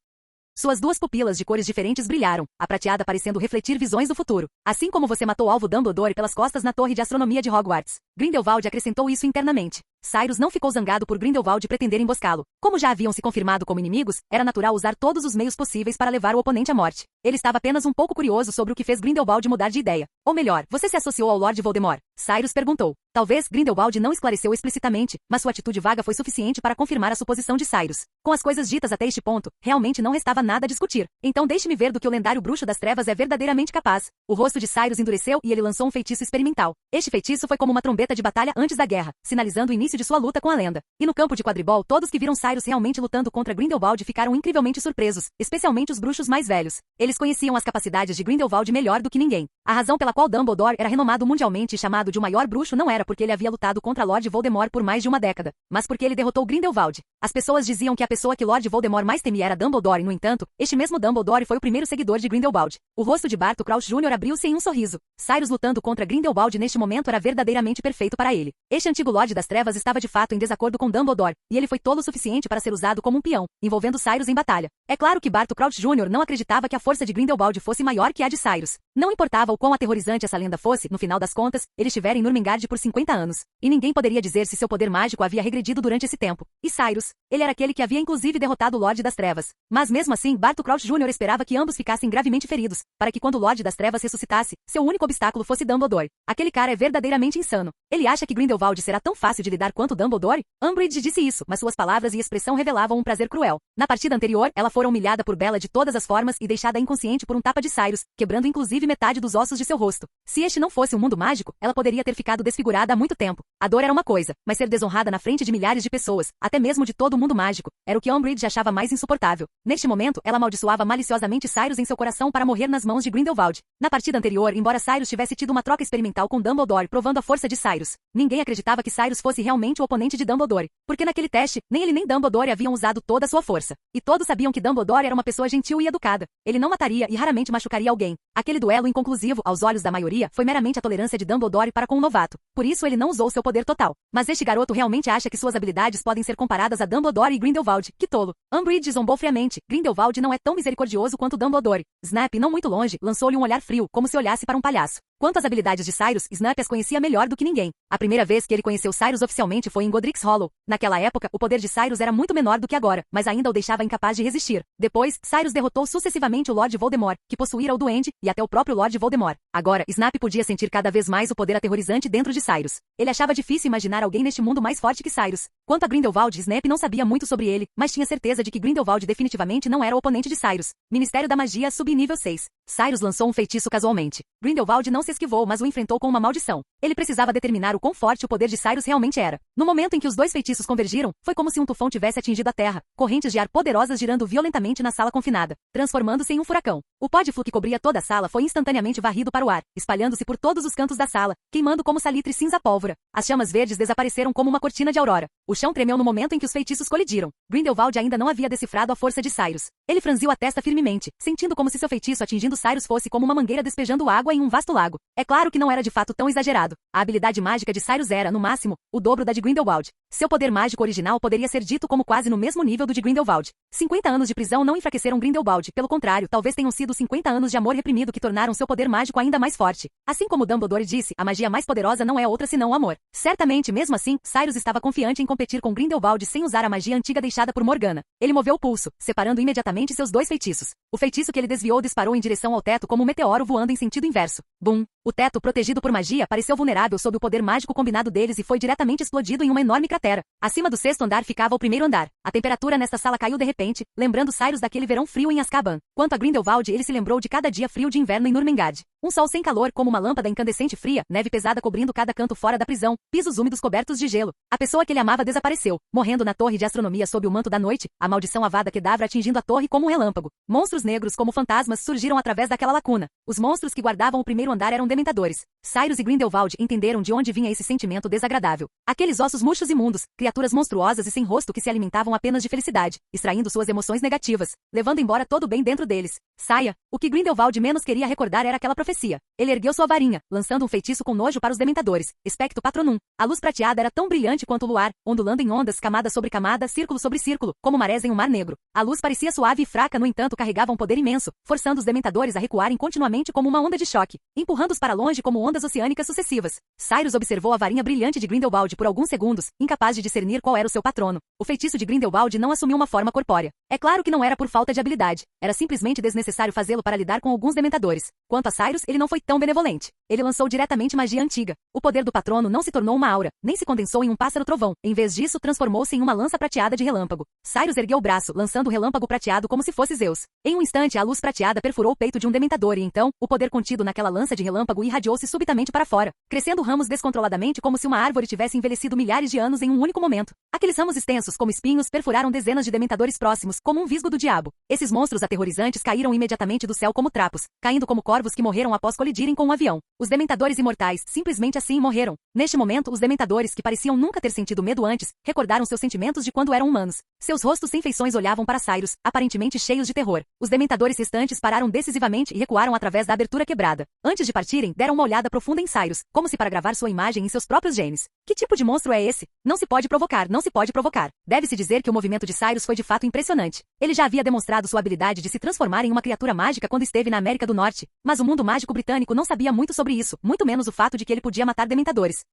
Suas duas pupilas de cores diferentes brilharam, a prateada parecendo refletir visões do futuro. Assim como você matou o alvo Dumbledore pelas costas na torre de astronomia de Hogwarts. Grindelwald acrescentou isso internamente. Cyrus não ficou zangado por Grindelwald pretender emboscá-lo. Como já haviam se confirmado como inimigos, era natural usar todos os meios possíveis para levar o oponente à morte. Ele estava apenas um pouco curioso sobre o que fez Grindelwald mudar de ideia. Ou melhor, você se associou ao Lord Voldemort? Cyrus perguntou. Talvez Grindelwald não esclareceu explicitamente, mas sua atitude vaga foi suficiente para confirmar a suposição de Cyrus. Com as coisas ditas até este ponto, realmente não restava nada a discutir. Então deixe-me ver do que o lendário bruxo das trevas é verdadeiramente capaz. O rosto de Cyrus endureceu e ele lançou um feitiço experimental. Este feitiço foi como uma trombeta de batalha antes da guerra, sinalizando o início de sua luta com a lenda. E no campo de quadribol, todos que viram Cyrus realmente lutando contra Grindelwald ficaram incrivelmente surpresos, especialmente os bruxos mais velhos. Eles conheciam as capacidades de Grindelwald melhor do que ninguém. A razão pela qual Dumbledore era renomado mundialmente e chamado de o maior bruxo não era porque ele havia lutado contra Lord Voldemort por mais de uma década, mas porque ele derrotou Grindelwald. As pessoas diziam que a pessoa que Lord Voldemort mais temia era Dumbledore e, no entanto, este mesmo Dumbledore foi o primeiro seguidor de Grindelwald. O rosto de Barty Crouch Jr. abriu-se em um sorriso. Cyrus lutando contra Grindelwald neste momento era verdadeiramente perfeito para ele. Este antigo Lorde das Trevas estava de fato em desacordo com Dumbledore, e ele foi tolo o suficiente para ser usado como um peão, envolvendo Cyrus em batalha. É claro que Barty Crouch Jr. não acreditava que a força de Grindelwald fosse maior que a de Cyrus. Não importava o quão aterrorizante essa lenda fosse, no final das contas, ele estivera em Nurmengard por 50 anos. E ninguém poderia dizer se seu poder mágico havia regredido durante esse tempo. E Cyrus? Ele era aquele que havia inclusive derrotado o Lorde das Trevas. Mas mesmo assim, Barty Crouch Jr. esperava que ambos ficassem gravemente feridos, para que quando o Lorde das Trevas ressuscitasse, seu único obstáculo fosse Dumbledore. Aquele cara é verdadeiramente insano. Ele acha que Grindelwald será tão fácil de lidar quanto Dumbledore? Umbridge disse isso, mas suas palavras e expressão revelavam um prazer cruel. Na partida anterior, ela fora humilhada por Bella de todas as formas e deixada inconsciente por um tapa de Cyrus, quebrando inclusive metade dos ossos de seu rosto. Se este não fosse um mundo mágico, ela poderia ter ficado desfigurada há muito tempo. A dor era uma coisa, mas ser desonrada na frente de milhares de pessoas, até mesmo de todo o mundo mágico, era o que Umbridge achava mais insuportável. Neste momento, ela amaldiçoava maliciosamente Cyrus em seu coração para morrer nas mãos de Grindelwald. Na partida anterior, embora Cyrus tivesse tido uma troca experimental com Dumbledore provando a força de Cyrus, ninguém acreditava que Cyrus fosse realmente o oponente de Dumbledore, porque naquele teste, nem ele nem Dumbledore haviam usado toda a sua força. E todos sabiam que Dumbledore era uma pessoa gentil e educada. Ele não mataria e raramente machucaria alguém. Aquele duelo inconclusivo, aos olhos da maioria, foi meramente a tolerância de Dumbledore para com o novato. Por isso ele não usou seu poder total. Mas este garoto realmente acha que suas habilidades podem ser comparadas a Dumbledore e Grindelwald. Que tolo. Umbridge zombou friamente. Grindelwald não é tão misericordioso quanto Dumbledore. Snape, não muito longe, lançou-lhe um olhar frio, como se olhasse para um palhaço. Quanto às habilidades de Cyrus, Snape as conhecia melhor do que ninguém. A primeira vez que ele conheceu Cyrus oficialmente foi em Godric's Hollow. Naquela época, o poder de Cyrus era muito menor do que agora, mas ainda o deixava incapaz de resistir. Depois, Cyrus derrotou sucessivamente o Lord Voldemort, que possuíra o Duende, e até o próprio Lord Voldemort. Agora, Snape podia sentir cada vez mais o poder aterrorizante dentro de Cyrus. Ele achava difícil imaginar alguém neste mundo mais forte que Cyrus. Quanto a Grindelwald, Snape não sabia muito sobre ele, mas tinha certeza de que Grindelwald definitivamente não era o oponente de Cyrus. Ministério da Magia, subnível 6. Cyrus lançou um feitiço casualmente. Grindelwald não se esquivou, mas o enfrentou com uma maldição. Ele precisava determinar o quão forte o poder de Cyrus realmente era. No momento em que os dois feitiços convergiram, foi como se um tufão tivesse atingido a terra, correntes de ar poderosas girando violentamente na sala confinada, transformando-se em um furacão. O pó de flu que cobria toda a sala foi instantaneamente varrido para o ar, espalhando-se por todos os cantos da sala, queimando como salitre cinza pólvora. As chamas verdes desapareceram como uma cortina de aurora. O chão tremeu no momento em que os feitiços colidiram. Grindelwald ainda não havia decifrado a força de Cyrus. Ele franziu a testa firmemente, sentindo como se seu feitiço atingindo Cyrus fosse como uma mangueira despejando água em um vasto lago. É claro que não era de fato tão exagerado. A habilidade mágica de Cyrus era, no máximo, o dobro da de Grindelwald. Seu poder mágico original poderia ser dito como quase no mesmo nível do de Grindelwald. 50 anos de prisão não enfraqueceram Grindelwald, pelo contrário, talvez tenham sido 50 anos de amor reprimido que tornaram seu poder mágico ainda mais forte. Assim como Dumbledore disse, a magia mais poderosa não é outra senão o amor. Certamente, mesmo assim, Cyrus estava confiante em competir com Grindelwald sem usar a magia antiga deixada por Morgana. Ele moveu o pulso, separando imediatamente seus dois feitiços. O feitiço que ele desviou disparou em direção ao teto como um meteoro voando em sentido inverso. Bum! O teto, protegido por magia, pareceu vulnerável sob o poder mágico combinado deles e foi diretamente explodido em uma enorme cratera. Acima do sexto andar ficava o primeiro andar. A temperatura nesta sala caiu de repente, lembrando Cyrus daquele verão frio em Azkaban. Quanto a Grindelwald, ele se lembrou de cada dia frio de inverno em Nurmengard. Um sol sem calor como uma lâmpada incandescente fria, neve pesada cobrindo cada canto fora da prisão, pisos úmidos cobertos de gelo. A pessoa que ele amava desapareceu, morrendo na torre de astronomia sob o manto da noite, a maldição Avada Kedavra atingindo a torre como um relâmpago. Monstros negros como fantasmas surgiram através daquela lacuna. Os monstros que guardavam o primeiro andar eram dementadores. Cyrus e Grindelwald entenderam de onde vinha esse sentimento desagradável. Aqueles ossos murchos imundos, criaturas monstruosas e sem rosto que se alimentavam apenas de felicidade, extraindo suas emoções negativas, levando embora todo o bem dentro deles. Saia! O que Grindelwald menos queria recordar era aquela profecia. Ele ergueu sua varinha, lançando um feitiço com nojo para os dementadores. Expecto Patronum. A luz prateada era tão brilhante quanto o luar, ondulando em ondas, camada sobre camada, círculo sobre círculo, como marés em um mar negro. A luz parecia suave e fraca, no entanto carregava um poder imenso, forçando os dementadores a recuarem continuamente como uma onda de choque, empurrando-os para longe como ondas oceânicas sucessivas. Cyrus observou a varinha brilhante de Grindelwald por alguns segundos, incapaz de discernir qual era o seu patrono. O feitiço de Grindelwald não assumiu uma forma corpórea. É claro que não era por falta de habilidade. Era simplesmente desnecessário fazê-lo para lidar com alguns dementadores. Quanto a Cyrus, ele não foi tão benevolente. Ele lançou diretamente magia antiga. O poder do patrono não se tornou uma aura, nem se condensou em um pássaro-trovão. Em vez disso, transformou-se em uma lança prateada de relâmpago. Cyrus ergueu o braço, lançando o relâmpago prateado como se fosse Zeus. Em um instante, a luz prateada perfurou o peito de um dementador e então, o poder contido naquela lança de relâmpago irradiou-se subitamente para fora, crescendo ramos descontroladamente como se uma árvore tivesse envelhecido milhares de anos em um único momento. Aqueles ramos extensos, como espinhos, perfuraram dezenas de dementadores próximos, como um visgo do diabo. Esses monstros aterrorizantes caíram imediatamente do céu como trapos, caindo como corvos que morreram após colidirem com um avião. Os dementadores imortais simplesmente assim morreram. Neste momento, os dementadores, que pareciam nunca ter sentido medo antes, recordaram seus sentimentos de quando eram humanos. Seus rostos sem feições olhavam para Cyrus, aparentemente cheios de terror. Os dementadores restantes pararam decisivamente e recuaram através da abertura quebrada. Antes de partirem, deram uma olhada profunda em Cyrus, como se para gravar sua imagem em seus próprios genes. Que tipo de monstro é esse? Não se pode provocar, não se pode provocar. Deve-se dizer que o movimento de Cyrus foi de fato impressionante. Ele já havia demonstrado sua habilidade de se transformar em uma criatura mágica quando esteve na América do Norte, mas o mundo mágico britânico não sabia muito sobre isso, muito menos o fato de que ele podia matar dementadores.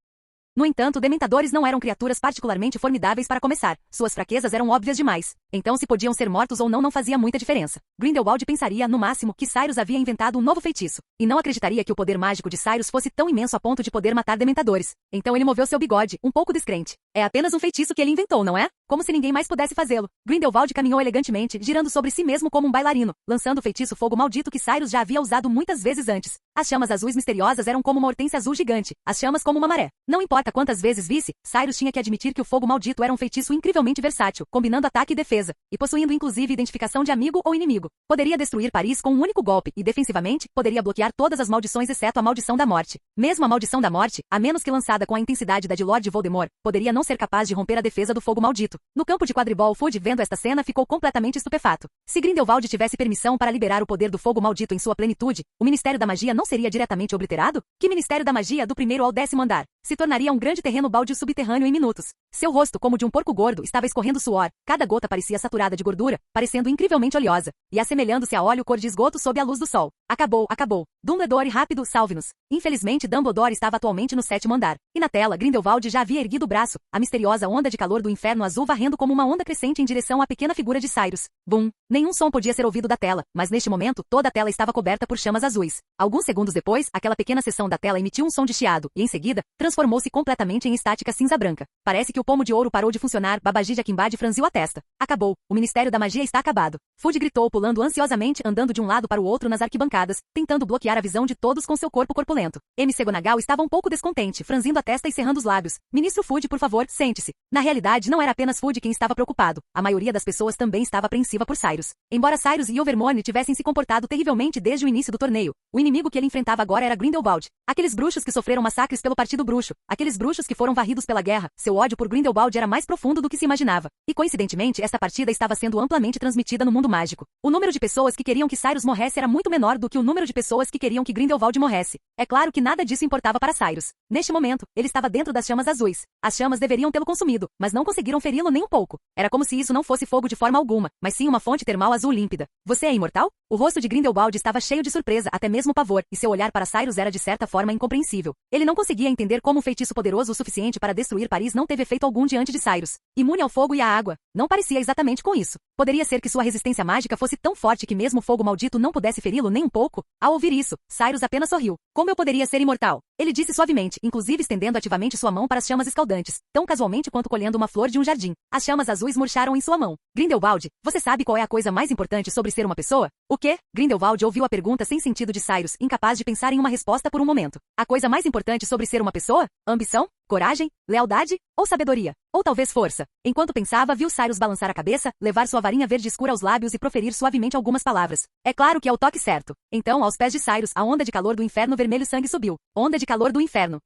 No entanto, dementadores não eram criaturas particularmente formidáveis para começar. Suas fraquezas eram óbvias demais. Então se podiam ser mortos ou não fazia muita diferença. Grindelwald pensaria, no máximo, que Cyrus havia inventado um novo feitiço. E não acreditaria que o poder mágico de Cyrus fosse tão imenso a ponto de poder matar dementadores. Então ele moveu seu bigode, um pouco descrente. É apenas um feitiço que ele inventou, não é? Como se ninguém mais pudesse fazê-lo. Grindelwald caminhou elegantemente, girando sobre si mesmo como um bailarino, lançando o feitiço fogo maldito que Cyrus já havia usado muitas vezes antes. As chamas azuis misteriosas eram como uma hortênsia azul gigante, as chamas como uma maré. Não importa quantas vezes visse, Cyrus tinha que admitir que o fogo maldito era um feitiço incrivelmente versátil, combinando ataque e defesa, e possuindo inclusive identificação de amigo ou inimigo. Poderia destruir Paris com um único golpe, e defensivamente, poderia bloquear todas as maldições exceto a maldição da morte. Mesmo a maldição da morte, a menos que lançada com a intensidade da de Lord Voldemort, poderia não ser capaz de romper a defesa do fogo maldito. No campo de quadribol, Fudge, vendo esta cena, ficou completamente estupefato. Se Grindelwald tivesse permissão para liberar o poder do fogo maldito em sua plenitude, o Ministério da Magia não seria diretamente obliterado? Que Ministério da Magia do primeiro ao 10º andar? Se tornaria um grande terreno baldio subterrâneo em minutos. Seu rosto, como de um porco gordo, estava escorrendo suor. Cada gota parecia saturada de gordura, parecendo incrivelmente oleosa, e assemelhando-se a óleo cor de esgoto sob a luz do sol. Acabou, acabou. Dumbledore, rápido, salve-nos. Infelizmente, Dumbledore estava atualmente no 7º andar. E na tela, Grindelwald já havia erguido o braço, a misteriosa onda de calor do inferno azul varrendo como uma onda crescente em direção à pequena figura de Cyrus. Bum! Nenhum som podia ser ouvido da tela, mas neste momento, toda a tela estava coberta por chamas azuis. Alguns segundos depois, aquela pequena seção da tela emitiu um som de chiado, e em seguida, transformou-se completamente em estática cinza-branca. Parece que o pomo de ouro parou de funcionar. Babaji de Akimbad franziu a testa. Acabou. O Ministério da Magia está acabado. Fudge gritou, pulando ansiosamente, andando de um lado para o outro nas arquibancadas, tentando bloquear a visão de todos com seu corpo corpulento. McGonagall estava um pouco descontente, franzindo a testa e cerrando os lábios. Ministro Fudge, por favor, sente-se. Na realidade, não era apenas Fudge quem estava preocupado. A maioria das pessoas também estava apreensiva por Cyrus. Embora Cyrus e Ilvermorny tivessem se comportado terrivelmente desde o início do torneio, o inimigo que ele enfrentava agora era Grindelwald. Aqueles bruxos que sofreram massacres pelo Partido Bruxo, aqueles bruxos que foram varridos pela guerra, seu ódio por Grindelwald era mais profundo do que se imaginava. E coincidentemente, esta partida estava sendo amplamente transmitida no mundo mágico. O número de pessoas que queriam que Cyrus morresse era muito menor do que o número de pessoas que queriam que Grindelwald morresse. É claro que nada disso importava para Cyrus. Neste momento, ele estava dentro das chamas azuis. As chamas deveriam tê-lo consumido, mas não conseguiram feri-lo nem um pouco. Era como se isso não fosse fogo de forma alguma, mas sim uma fonte termal azul límpida. Você é imortal? O rosto de Grindelwald estava cheio de surpresa, até mesmo pavor, e seu olhar para Cyrus era de certa forma incompreensível. Ele não conseguia entender como um feitiço poderoso o suficiente para destruir Paris não teve efeito algum diante de Cyrus. Imune ao fogo e à água. Não parecia exatamente com isso. Poderia ser que sua resistência mágica fosse tão forte que mesmo o fogo maldito não pudesse feri-lo nem um pouco? Ao ouvir isso, Cyrus apenas sorriu. Como eu poderia ser imortal? Ele disse suavemente, inclusive estendendo ativamente sua mão para as chamas escaldantes, tão casualmente quanto colhendo uma flor de um jardim. As chamas azuis murcharam em sua mão. Grindelwald, você sabe qual é a coisa mais importante sobre ser uma pessoa? O quê? Grindelwald ouviu a pergunta sem sentido de Cyrus, incapaz de pensar em uma resposta por um momento. A coisa mais importante sobre ser uma pessoa? Ambição? Coragem? Lealdade? Ou sabedoria? Ou talvez força? Enquanto pensava, viu Cyrus balançar a cabeça, levar sua varinha verde escura aos lábios e proferir suavemente algumas palavras. É claro que é o toque certo. Então, aos pés de Cyrus, a onda de calor do inferno vermelho sangue subiu. Onda de calor do inferno.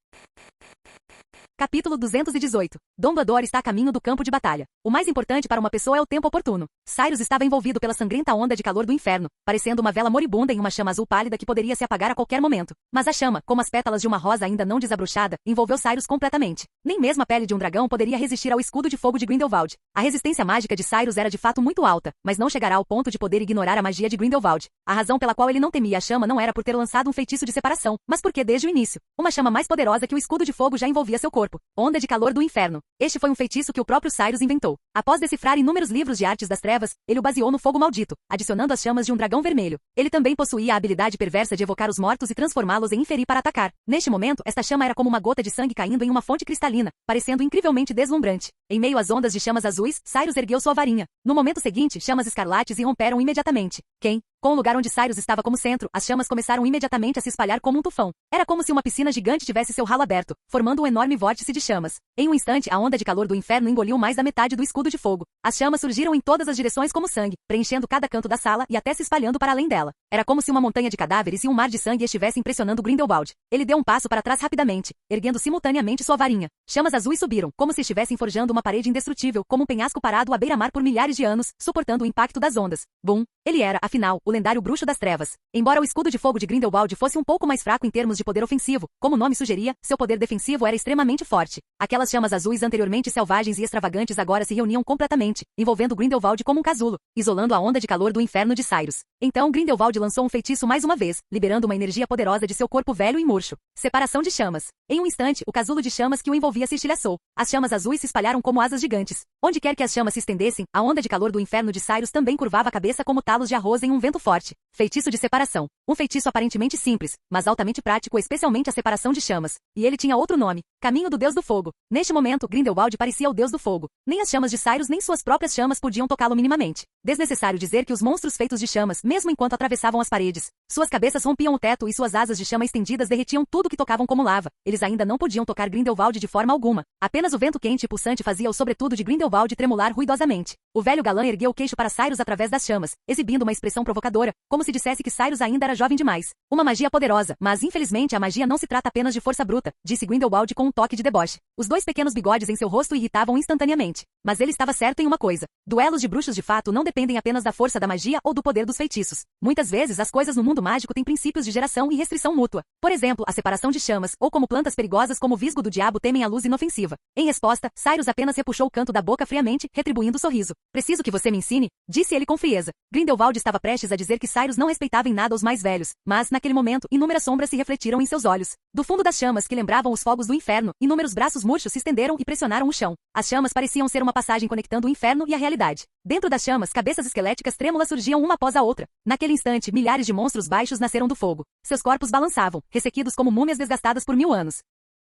Capítulo 218. Dumbledore está a caminho do campo de batalha. O mais importante para uma pessoa é o tempo oportuno. Cyrus estava envolvido pela sangrenta onda de calor do inferno, parecendo uma vela moribunda em uma chama azul pálida que poderia se apagar a qualquer momento. Mas a chama, como as pétalas de uma rosa ainda não desabrochada, envolveu Cyrus completamente. Nem mesmo a pele de um dragão poderia resistir ao escudo de fogo de Grindelwald. A resistência mágica de Cyrus era de fato muito alta, mas não chegará ao ponto de poder ignorar a magia de Grindelwald. A razão pela qual ele não temia a chama não era por ter lançado um feitiço de separação, mas porque desde o início, uma chama mais poderosa que o escudo de fogo já envolvia seu corpo. Onda de calor do inferno. Este foi um feitiço que o próprio Cyrus inventou. Após decifrar inúmeros livros de artes das trevas, ele o baseou no fogo maldito, adicionando as chamas de um dragão vermelho. Ele também possuía a habilidade perversa de evocar os mortos e transformá-los em inferi para atacar. Neste momento, esta chama era como uma gota de sangue caindo em uma fonte cristalina, parecendo incrivelmente deslumbrante. Em meio às ondas de chamas azuis, Cyrus ergueu sua varinha. No momento seguinte, chamas escarlates irromperam imediatamente. Com o lugar onde Cyrus estava como centro, as chamas começaram imediatamente a se espalhar como um tufão. Era como se uma piscina gigante tivesse seu ralo aberto, formando um enorme vórtice de chamas. Em um instante, a onda de calor do inferno engoliu mais da metade do escudo de fogo. As chamas surgiram em todas as direções como sangue, preenchendo cada canto da sala e até se espalhando para além dela. Era como se uma montanha de cadáveres e um mar de sangue estivessem pressionando Grindelwald. Ele deu um passo para trás rapidamente, erguendo simultaneamente sua varinha. Chamas azuis subiram, como se estivessem forjando uma parede indestrutível, como um penhasco parado à beira-mar por milhares de anos, suportando o impacto das ondas. Bum! Ele era, afinal, o lendário bruxo das trevas. Embora o escudo de fogo de Grindelwald fosse um pouco mais fraco em termos de poder ofensivo, como o nome sugeria, seu poder defensivo era extremamente forte. Aquelas chamas azuis anteriormente selvagens e extravagantes agora se reuniam completamente, envolvendo Grindelwald como um casulo, isolando a onda de calor do inferno de Cyrus. Então Grindelwald lançou um feitiço mais uma vez, liberando uma energia poderosa de seu corpo velho e murcho. Separação de chamas. Em um instante, o casulo de chamas que o envolvia se estilhaçou. As chamas azuis se espalharam como asas gigantes. Onde quer que as chamas se estendessem, a onda de calor do inferno de Cyrus também curvava a cabeça como talos de arroz em um vento forte. Feitiço de separação. Um feitiço aparentemente simples, mas altamente prático, especialmente a separação de chamas. E ele tinha outro nome: Caminho do Deus do Fogo. Neste momento, Grindelwald parecia o Deus do fogo. Nem as chamas de Cyrus nem suas próprias chamas podiam tocá-lo minimamente. Desnecessário dizer que os monstros feitos de chamas, mesmo enquanto atravessavam as paredes, suas cabeças rompiam o teto e suas asas de chama estendidas derretiam tudo que tocavam como lava. Eles ainda não podiam tocar Grindelwald de forma alguma. Apenas o vento quente e pulsante fazia o sobretudo de Grindelwald tremular ruidosamente. O velho galã ergueu o queixo para Cyrus através das chamas, exibindo uma expressão provocadora, como se dissesse que Cyrus ainda era jovem demais. Uma magia poderosa, mas infelizmente a magia não se trata apenas de força bruta, disse Grindelwald com um toque de deboche. Os dois pequenos bigodes em seu rosto irritavam instantaneamente. Mas ele estava certo em uma coisa: duelos de bruxos de fato não dependem apenas da força da magia ou do poder dos feitiços. Muitas vezes as coisas no mundo mágico têm princípios de geração e restrição mútua. Por exemplo, a separação de chamas, ou como plantas perigosas como o visgo do diabo temem a luz inofensiva. Em resposta, Cyrus apenas repuxou o canto da boca friamente, retribuindo o sorriso. Preciso que você me ensine, disse ele com frieza. Grindelwald estava prestes a dizer que Cyrus não respeitava em nada os mais velhos, mas, naquele momento, inúmeras sombras se refletiram em seus olhos. Do fundo das chamas que lembravam os fogos do inferno, inúmeros braços murchos se estenderam e pressionaram o chão. As chamas pareciam ser uma passagem conectando o inferno e a realidade. Dentro das chamas, cabeças esqueléticas trêmulas surgiam uma após a outra. Naquele instante, milhares de monstros baixos nasceram do fogo. Seus corpos balançavam, ressequidos como múmias desgastadas por 1000 anos.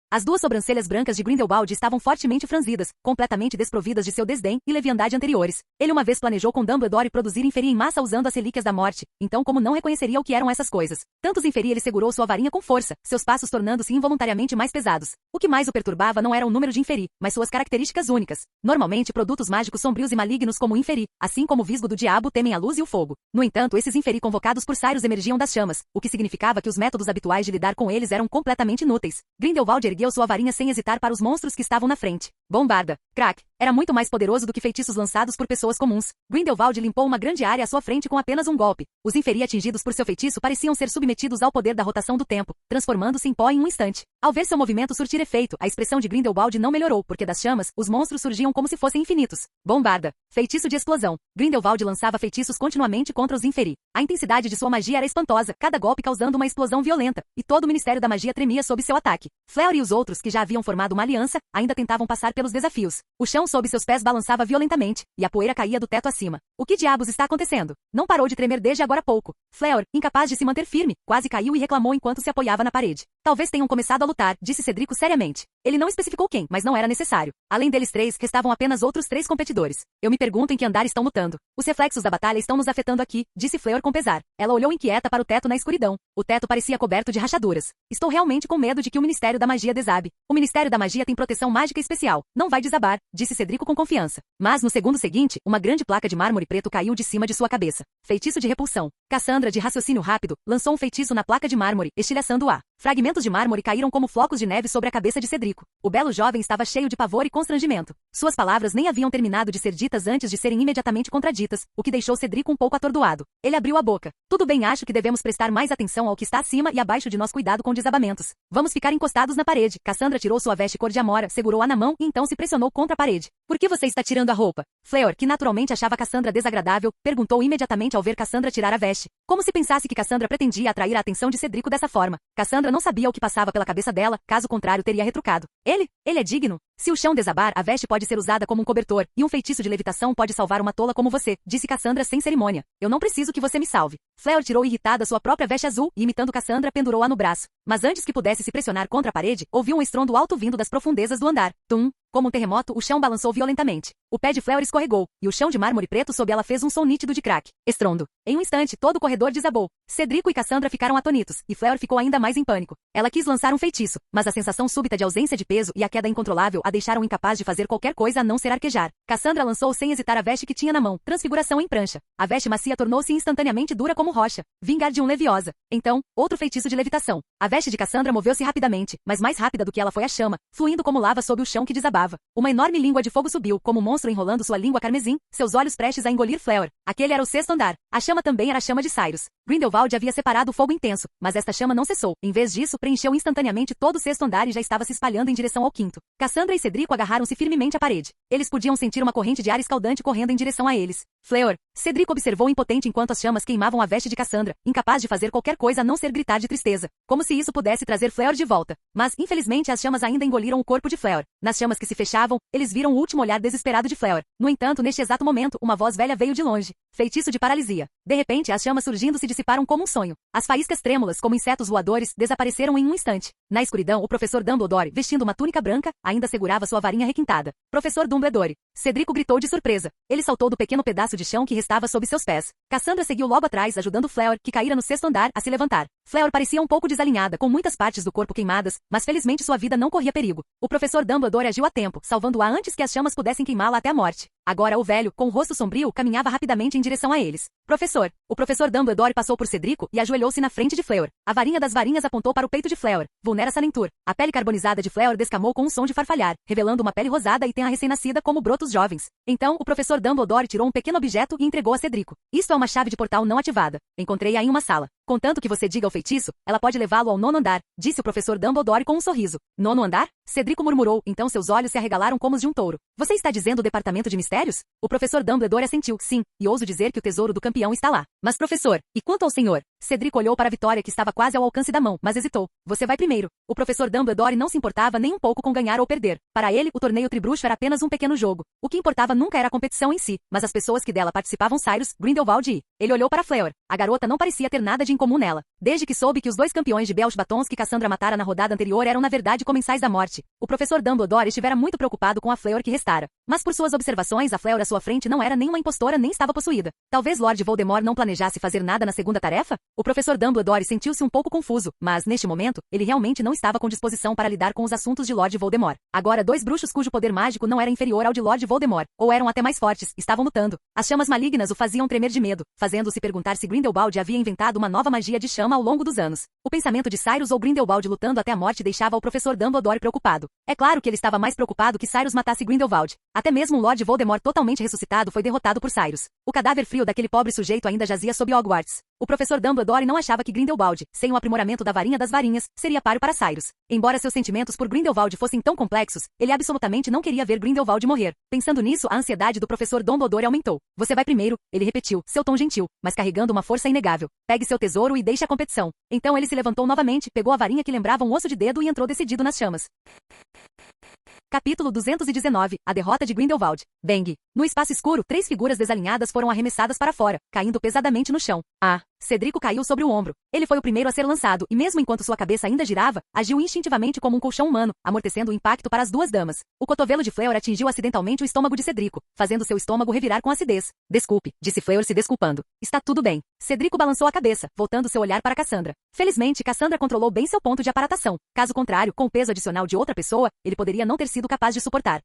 As duas sobrancelhas brancas de Grindelwald estavam fortemente franzidas, completamente desprovidas de seu desdém e leviandade anteriores. Ele uma vez planejou com Dumbledore produzir inferi em massa usando as relíquias da morte, então como não reconheceria o que eram essas coisas? Tantos inferi ele segurou sua varinha com força, seus passos tornando-se involuntariamente mais pesados. O que mais o perturbava não era o número de inferi, mas suas características únicas. Normalmente produtos mágicos sombrios e malignos como o inferi, assim como o visgo do diabo temem a luz e o fogo. No entanto, esses inferi convocados por Cyrus emergiam das chamas, o que significava que os métodos habituais de lidar com eles eram completamente inúteis. Grindelwald ergueu sua varinha sem hesitar para os monstros que estavam na frente. Bombarda. Crack. Era muito mais poderoso do que feitiços lançados por pessoas comuns. Grindelwald limpou uma grande área à sua frente com apenas um golpe. Os inferi atingidos por seu feitiço pareciam ser submetidos ao poder da rotação do tempo, transformando-se em pó em um instante. Ao ver seu movimento surtir efeito, a expressão de Grindelwald não melhorou, porque das chamas, os monstros surgiam como se fossem infinitos. Bombarda. Feitiço de explosão. Grindelwald lançava feitiços continuamente contra os inferi. A intensidade de sua magia era espantosa, cada golpe causando uma explosão violenta, e todo o Ministério da Magia tremia sob seu ataque. Fleur e os outros, que já haviam formado uma aliança, ainda tentavam passar pelos desafios. O chão sob seus pés balançava violentamente, e a poeira caía do teto acima. O que diabos está acontecendo? Não parou de tremer desde agora há pouco. Fleur, incapaz de se manter firme, quase caiu e reclamou enquanto se apoiava na parede. Talvez tenham começado a lutar, disse Cedrico seriamente. Ele não especificou quem, mas não era necessário. Além deles três, restavam apenas outros 3 competidores. Eu me pergunto em que andar estão lutando. Os reflexos da batalha estão nos afetando aqui, disse Fleur com pesar. Ela olhou inquieta para o teto na escuridão. O teto parecia coberto de rachaduras. Estou realmente com medo de que o Ministério da Magia desabe. O Ministério da Magia tem proteção mágica especial. Não vai desabar, disse Cedrico com confiança. Mas no segundo seguinte, uma grande placa de mármore preto caiu de cima de sua cabeça. Feitiço de repulsão. Cassandra, de raciocínio rápido, lançou um feitiço na placa de mármore, estilhaçando-a. Fragmentos de mármore caíram como flocos de neve sobre a cabeça de Cedrico. O belo jovem estava cheio de pavor e constrangimento. Suas palavras nem haviam terminado de ser ditas antes de serem imediatamente contraditas, o que deixou Cedrico um pouco atordoado. Ele abriu a boca. Tudo bem, acho que devemos prestar mais atenção ao que está acima e abaixo de nós, cuidado com desabamentos. Vamos ficar encostados na parede. Cassandra tirou sua veste cor de amora, segurou-a na mão e então se pressionou contra a parede. Por que você está tirando a roupa? Fleur, que naturalmente achava Cassandra desagradável, perguntou imediatamente ao ver Cassandra tirar a veste. Como se pensasse que Cassandra pretendia atrair a atenção de Cedrico dessa forma. Cassandra não sabia o que passava pela cabeça dela, caso contrário teria retrucado. Ele é digno. Se o chão desabar, a veste pode ser usada como um cobertor, e um feitiço de levitação pode salvar uma tola como você, disse Cassandra sem cerimônia. Eu não preciso que você me salve. Fleur tirou irritada sua própria veste azul e, imitando Cassandra, pendurou-a no braço. Mas antes que pudesse se pressionar contra a parede, ouviu um estrondo alto vindo das profundezas do andar. Tum! Como um terremoto, o chão balançou violentamente. O pé de Fleur escorregou, e o chão de mármore preto sob ela fez um som nítido de craque. Estrondo. Em um instante, todo o corredor desabou. Cedrico e Cassandra ficaram atonitos, e Fleur ficou ainda mais em pânico. Ela quis lançar um feitiço, mas a sensação súbita de ausência de peso e a queda incontrolável a deixaram incapaz de fazer qualquer coisa a não ser arquejar. Cassandra lançou sem hesitar a veste que tinha na mão, transfiguração em prancha. A veste macia tornou-se instantaneamente dura como rocha. Wingardium Leviosa. Então, outro feitiço de levitação. A veste de Cassandra moveu-se rapidamente, mas mais rápida do que ela foi a chama, fluindo como lava sob o chão que desabava. Uma enorme língua de fogo subiu, como um monstro enrolando sua língua carmesim, seus olhos prestes a engolir Fleur. Aquele era o 6º andar. A chama também era a chama de Cyrus. Grindelwald havia separado o fogo intenso, mas esta chama não cessou. Em vez disso, preencheu instantaneamente todo o 6º andar e já estava se espalhando em direção ao 5º. Cassandra e Cedrico agarraram-se firmemente à parede. Eles podiam sentir uma corrente de ar escaldante correndo em direção a eles. Fleur. Cedrico observou impotente enquanto as chamas queimavam a veste de Cassandra, incapaz de fazer qualquer coisa a não ser gritar de tristeza, como se isso pudesse trazer Fleur de volta. Mas, infelizmente, as chamas ainda engoliram o corpo de Fleur. Nas chamas que se fechavam, eles viram o último olhar desesperado de Fleur. No entanto, neste exato momento, uma voz velha veio de longe. Feitiço de paralisia. De repente, as chamas surgindo se dissiparam como um sonho. As faíscas trêmulas, como insetos voadores, desapareceram em um instante. Na escuridão, o professor Dumbledore, vestindo uma túnica branca, ainda segurava sua varinha requintada. Professor Dumbledore. Cedrico gritou de surpresa. Ele saltou do pequeno pedaço de chão que restava sob seus pés. Cassandra seguiu logo atrás, ajudando Fleur, que caíra no 6º andar, a se levantar. Fleur parecia um pouco desalinhada, com muitas partes do corpo queimadas, mas felizmente sua vida não corria perigo. O professor Dumbledore agiu a tempo, salvando-a antes que as chamas pudessem queimá-la até a morte. Agora o velho, com o rosto sombrio, caminhava rapidamente em direção a eles. Professor. O professor Dumbledore passou por Cedrico e ajoelhou-se na frente de Fleur. A varinha das varinhas apontou para o peito de Fleur. Vulnera Salentur. A pele carbonizada de Fleur descamou com um som de farfalhar, revelando uma pele rosada e tenra recém-nascida como brotos jovens. Então, o professor Dumbledore tirou um pequeno objeto e entregou a Cedrico. Isto é uma chave de portal não ativada. Encontrei-a em uma sala. Contanto que você diga o feitiço, ela pode levá-lo ao 9º andar, disse o professor Dumbledore com um sorriso. 9º andar? Cedrico murmurou, então seus olhos se arregalaram como os de um touro. Você está dizendo o departamento de mistérios? O professor Dumbledore assentiu, sim, e ouso dizer que o tesouro do campeão está lá. Mas professor, e quanto ao senhor? Cedrico olhou para a Vitória que estava quase ao alcance da mão, mas hesitou. Você vai primeiro. O professor Dumbledore não se importava nem um pouco com ganhar ou perder. Para ele, o torneio Tribruxo era apenas um pequeno jogo. O que importava nunca era a competição em si, mas as pessoas que dela participavam Cyrus, Grindelwald e... Ele olhou para Fleur. A garota não parecia ter nada de incomum nela. Desde que soube que os 2 campeões de Belch Batons que Cassandra matara na rodada anterior eram na verdade comensais da morte, o professor Dumbledore estivera muito preocupado com a Fleur que restara. Mas por suas observações, a Fleur à sua frente não era nenhuma impostora nem estava possuída. Talvez Lord Voldemort não planejasse fazer nada na segunda tarefa? O professor Dumbledore sentiu-se um pouco confuso, mas, neste momento, ele realmente não estava com disposição para lidar com os assuntos de Lord Voldemort. Agora 2 bruxos cujo poder mágico não era inferior ao de Lord Voldemort, ou eram até mais fortes, estavam lutando. As chamas malignas o faziam tremer de medo, fazendo-se perguntar se Grindelwald havia inventado uma nova magia de chama ao longo dos anos. O pensamento de Cyrus ou Grindelwald lutando até a morte deixava o professor Dumbledore preocupado. É claro que ele estava mais preocupado que Cyrus matasse Grindelwald. Até mesmo um Lord Voldemort totalmente ressuscitado foi derrotado por Cyrus. O cadáver frio daquele pobre sujeito ainda jazia sob Hogwarts. O professor Dumbledore não achava que Grindelwald, sem o aprimoramento da varinha das varinhas, seria páreo para Cyrus. Embora seus sentimentos por Grindelwald fossem tão complexos, ele absolutamente não queria ver Grindelwald morrer. Pensando nisso, a ansiedade do professor Dumbledore aumentou. Você vai primeiro, ele repetiu, seu tom gentil, mas carregando uma força inegável. Pegue seu tesouro e deixe a competição. Então ele se levantou novamente, pegou a varinha que lembrava um osso de dedo e entrou decidido nas chamas. Capítulo 219. A derrota de Grindelwald. Bang. No espaço escuro, 3 figuras desalinhadas foram arremessadas para fora, caindo pesadamente no chão. Cedrico caiu sobre o ombro. Ele foi o primeiro a ser lançado e mesmo enquanto sua cabeça ainda girava, agiu instintivamente como um colchão humano, amortecendo o impacto para as duas damas. O cotovelo de Fleur atingiu acidentalmente o estômago de Cedrico, fazendo seu estômago revirar com acidez. Desculpe, disse Fleur se desculpando. Está tudo bem. Cedrico balançou a cabeça, voltando seu olhar para Cassandra. Felizmente, Cassandra controlou bem seu ponto de aparatação. Caso contrário, com o peso adicional de outra pessoa, ele poderia não ter sido capaz de suportar.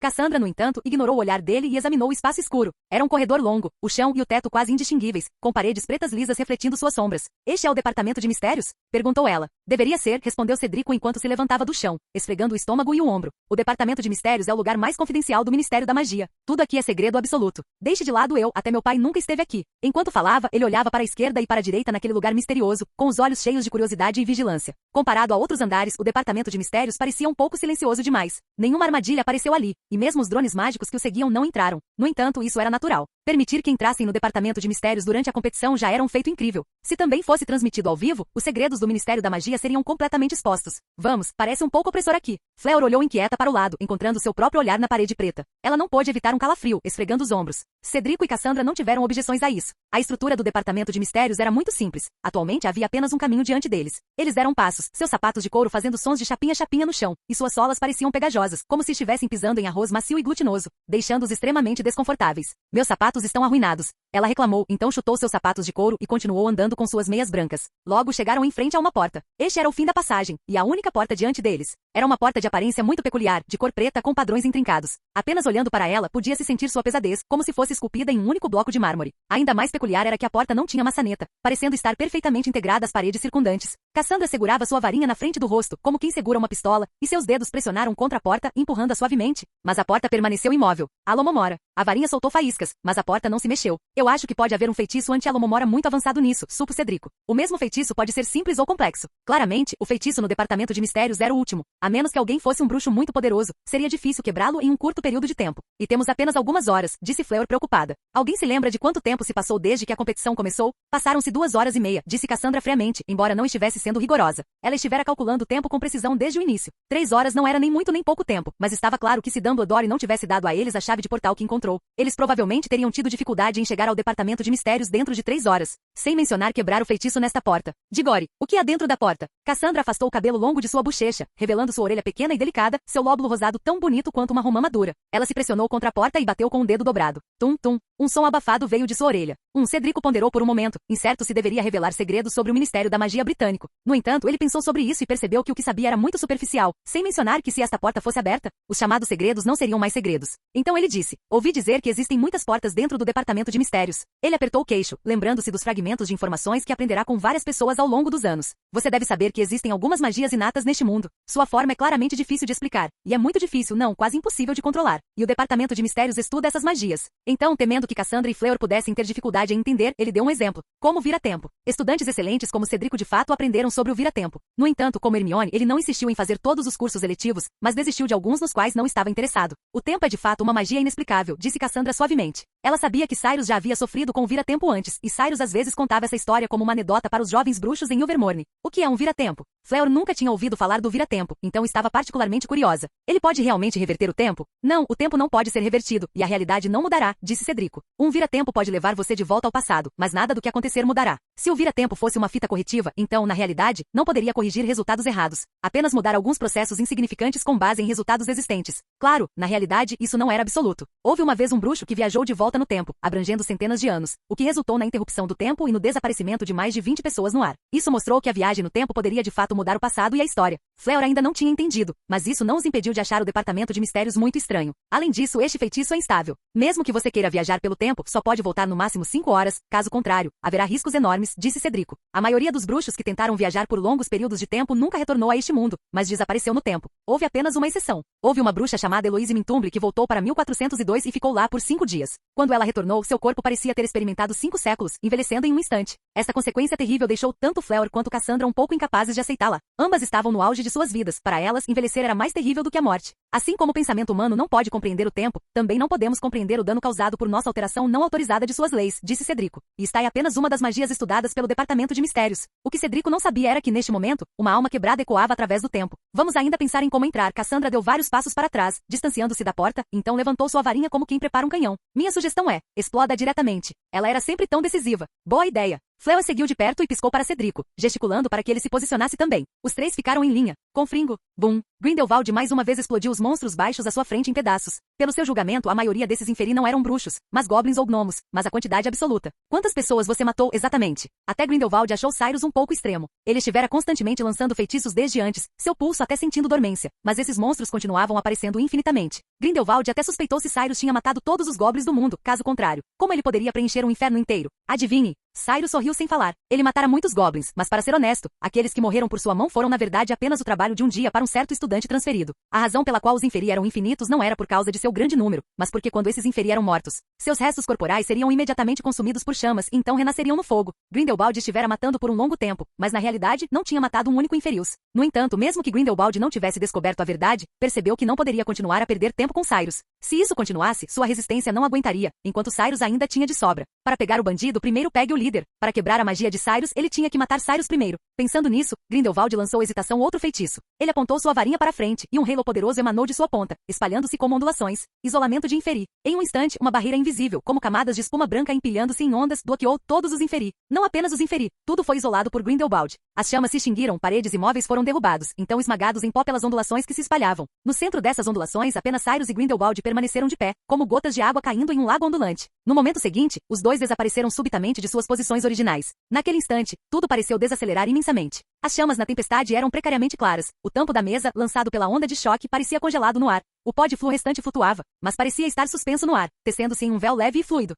Cassandra, no entanto, ignorou o olhar dele e examinou o espaço escuro. Era um corredor longo, o chão e o teto quase indistinguíveis, com paredes pretas lisas refletindo suas sombras. Este é o departamento de mistérios? Perguntou ela. Deveria ser, respondeu Cedrico enquanto se levantava do chão, esfregando o estômago e o ombro. O departamento de mistérios é o lugar mais confidencial do Ministério da Magia. Tudo aqui é segredo absoluto. Deixe de lado eu, até meu pai nunca esteve aqui. Enquanto falava, ele olhava para a esquerda e para a direita naquele lugar misterioso, com os olhos cheios de curiosidade e vigilância. Comparado a outros andares, o departamento de mistérios parecia um pouco silencioso demais. Nenhuma armadilha apareceu ali, e mesmo os drones mágicos que o seguiam não entraram. No entanto, isso era natural. Permitir que entrassem no departamento de mistérios durante a competição já era um feito incrível. Se também fosse transmitido ao vivo, os segredos do Ministério da Magia seriam completamente expostos. Vamos, parece um pouco opressor aqui. Fleur olhou inquieta para o lado, encontrando seu próprio olhar na parede preta. Ela não pôde evitar um calafrio, esfregando os ombros. Cedrico e Cassandra não tiveram objeções a isso. A estrutura do departamento de mistérios era muito simples. Atualmente havia apenas um caminho diante deles. Eles deram passos, seus sapatos de couro fazendo sons de chapinha-chapinha no chão, e suas solas pareciam pegajosas, como se estivessem pisando em arroz macio e glutinoso, deixando-os extremamente desconfortáveis. Meus sapatos estão arruinados. Ela reclamou, então chutou seus sapatos de couro e continuou andando com suas meias brancas. Logo chegaram em frente a uma porta. Este era o fim da passagem, e a única porta diante deles. Era uma porta de aparência muito peculiar, de cor preta com padrões intrincados. Apenas olhando para ela, podia-se sentir sua pesadez, como se fosse esculpida em um único bloco de mármore. Ainda mais peculiar era que a porta não tinha maçaneta, parecendo estar perfeitamente integrada às paredes circundantes. Cassandra segurava sua varinha na frente do rosto, como quem segura uma pistola, e seus dedos pressionaram contra a porta, empurrando-a suavemente. Mas a porta permaneceu imóvel. Alomomora. A varinha soltou faíscas, mas a porta não se mexeu. Eu acho que pode haver um feitiço anti-Alomomora muito avançado nisso, supo Cedrico. O mesmo feitiço pode ser simples ou complexo. Claramente, o feitiço no departamento de mistérios era o último. A menos que alguém fosse um bruxo muito poderoso, seria difícil quebrá-lo em um curto período de tempo. E temos apenas algumas horas, disse Fleur preocupada. Alguém se lembra de quanto tempo se passou desde que a competição começou? Passaram-se 2 horas e meia, disse Cassandra friamente, embora não estivesse sendo rigorosa. Ela estivera calculando o tempo com precisão desde o início. 3 horas não era nem muito nem pouco tempo, mas estava claro que se Dumbledore não tivesse dado a eles a chave de portal que encontrou, eles provavelmente teriam tido dificuldade em chegar ao departamento de mistérios dentro de 3 horas. Sem mencionar quebrar o feitiço nesta porta. Digore, o que há dentro da porta? Cassandra afastou o cabelo longo de sua bochecha, revelando sua orelha pequena e delicada, seu lóbulo rosado tão bonito quanto uma romã madura. Ela se pressionou contra a porta e bateu com o dedo dobrado. Tum, tum. Um som abafado veio de sua orelha. Cedrico ponderou por um momento, incerto se deveria revelar segredos sobre o Ministério da Magia britânico. No entanto, ele pensou sobre isso e percebeu que o que sabia era muito superficial, sem mencionar que se esta porta fosse aberta, os chamados segredos não seriam mais segredos. Então ele disse, ouvi dizer que existem muitas portas dentro do departamento de mistérios. Ele apertou o queixo, lembrando-se dos fragmentos de informações que aprenderá com várias pessoas ao longo dos anos. Você deve saber que existem algumas magias inatas neste mundo. Sua forma é claramente difícil de explicar, e é muito difícil, não, quase impossível de controlar. E o departamento de mistérios estuda essas magias. Então, temendo que Cassandra e Fleur pudessem ter dificuldade em entender, ele deu um exemplo. Como vira-tempo. Estudantes excelentes como Cedrico de fato aprenderam sobre o vira-tempo. No entanto, como Hermione, ele não insistiu em fazer todos os cursos eletivos, mas desistiu de alguns nos quais não estava interessado. O tempo é de fato uma magia inexplicável, disse Cassandra suavemente. Ela sabia que Cyrus já havia sofrido com o vira-tempo antes, e Cyrus às vezes contava essa história como uma anedota para os jovens bruxos em Ilvermorny. O que é um vira-tempo? Fleur nunca tinha ouvido falar do vira-tempo, então estava particularmente curiosa. Ele pode realmente reverter o tempo? Não, o tempo não pode ser revertido, e a realidade não mudará, disse Cedrico. Um vira-tempo pode levar você de volta ao passado, mas nada do que acontecer mudará. Se o vira-tempo fosse uma fita corretiva, então, na realidade, não poderia corrigir resultados errados. Apenas mudar alguns processos insignificantes com base em resultados existentes. Claro, na realidade, isso não era absoluto. Houve uma vez um bruxo que viajou de volta no tempo, abrangendo centenas de anos, o que resultou na interrupção do tempo e no desaparecimento de mais de 20 pessoas no ar. Isso mostrou que a viagem no tempo poderia de fato mudar o passado e a história. Fleur ainda não tinha entendido, mas isso não os impediu de achar o departamento de mistérios muito estranho. Além disso, este feitiço é instável. Mesmo que você queira viajar pelo tempo, só pode voltar no máximo 5 horas, caso contrário, haverá riscos enormes, disse Cedrico. A maioria dos bruxos que tentaram viajar por longos períodos de tempo nunca retornou a este mundo, mas desapareceu no tempo. Houve apenas uma exceção. Houve uma bruxa chamada Eloise Mintumble que voltou para 1402 e ficou lá por 5 dias. Quando ela retornou, seu corpo parecia ter experimentado 5 séculos, envelhecendo em um instante. Essa consequência terrível deixou tanto Fleur quanto Cassandra um pouco incapazes de aceitá-la. Ambas estavam no auge de suas vidas. Para elas, envelhecer era mais terrível do que a morte. Assim como o pensamento humano não pode compreender o tempo, também não podemos compreender o dano causado por nossa alteração não autorizada de suas leis, disse Cedrico. E está é apenas uma das magias estudadas pelo Departamento de Mistérios. O que Cedrico não sabia era que, neste momento, uma alma quebrada ecoava através do tempo. Vamos ainda pensar em como entrar. Cassandra deu vários passos para trás, distanciando-se da porta, então levantou sua varinha como quem prepara um canhão. Minha sugestão é, exploda diretamente. Ela era sempre tão decisiva. Boa ideia. Fleur seguiu de perto e piscou para Cedrico, gesticulando para que ele se posicionasse também. Os três ficaram em linha. Com fringo. Bum. Grindelwald mais uma vez explodiu os monstros baixos à sua frente em pedaços. Pelo seu julgamento, a maioria desses inferi não eram bruxos, mas goblins ou gnomos, mas a quantidade absoluta. Quantas pessoas você matou exatamente? Até Grindelwald achou Cyrus um pouco extremo. Ele estivera constantemente lançando feitiços desde antes, seu pulso até sentindo dormência, mas esses monstros continuavam aparecendo infinitamente. Grindelwald até suspeitou se Cyrus tinha matado todos os goblins do mundo, caso contrário. Como ele poderia preencher um inferno inteiro? Adivinhe. Cyrus sorriu sem falar. Ele matara muitos goblins, mas para ser honesto, aqueles que morreram por sua mão foram na verdade apenas o trabalho de um dia para um certo estudante transferido. A razão pela qual os inferi eram infinitos não era por causa de seu grande número, mas porque quando esses inferi eram mortos, seus restos corporais seriam imediatamente consumidos por chamas e então renasceriam no fogo. Grindelwald estivera matando por um longo tempo, mas na realidade não tinha matado um único inferius. No entanto, mesmo que Grindelwald não tivesse descoberto a verdade, percebeu que não poderia continuar a perder tempo com Cyrus. Se isso continuasse, sua resistência não aguentaria, enquanto Cyrus ainda tinha de sobra. Para pegar o bandido, primeiro pegue o líder. Para quebrar a magia de Cyrus, ele tinha que matar Cyrus primeiro. Pensando nisso, Grindelwald lançou hesitação outro feitiço. Ele apontou sua varinha para frente, e um halo poderoso emanou de sua ponta, espalhando-se como ondulações. Isolamento de inferi. Em um instante, uma barreira invisível, como camadas de espuma branca empilhando-se em ondas, bloqueou todos os inferi. Não apenas os inferi. Tudo foi isolado por Grindelwald. As chamas se extinguiram, paredes e móveis foram derrubados, então esmagados em pó pelas ondulações que se espalhavam. No centro dessas ondulações, apenas Cyrus e Grindelwald permaneceram de pé, como gotas de água caindo em um lago ondulante. No momento seguinte, os dois desapareceram subitamente de suas posições originais. Naquele instante, tudo pareceu desacelerar imensamente. As chamas na tempestade eram precariamente claras. O tampo da mesa, lançado pela onda de choque, parecia congelado no ar. O pó de flúor restante flutuava, mas parecia estar suspenso no ar, tecendo-se em um véu leve e fluido.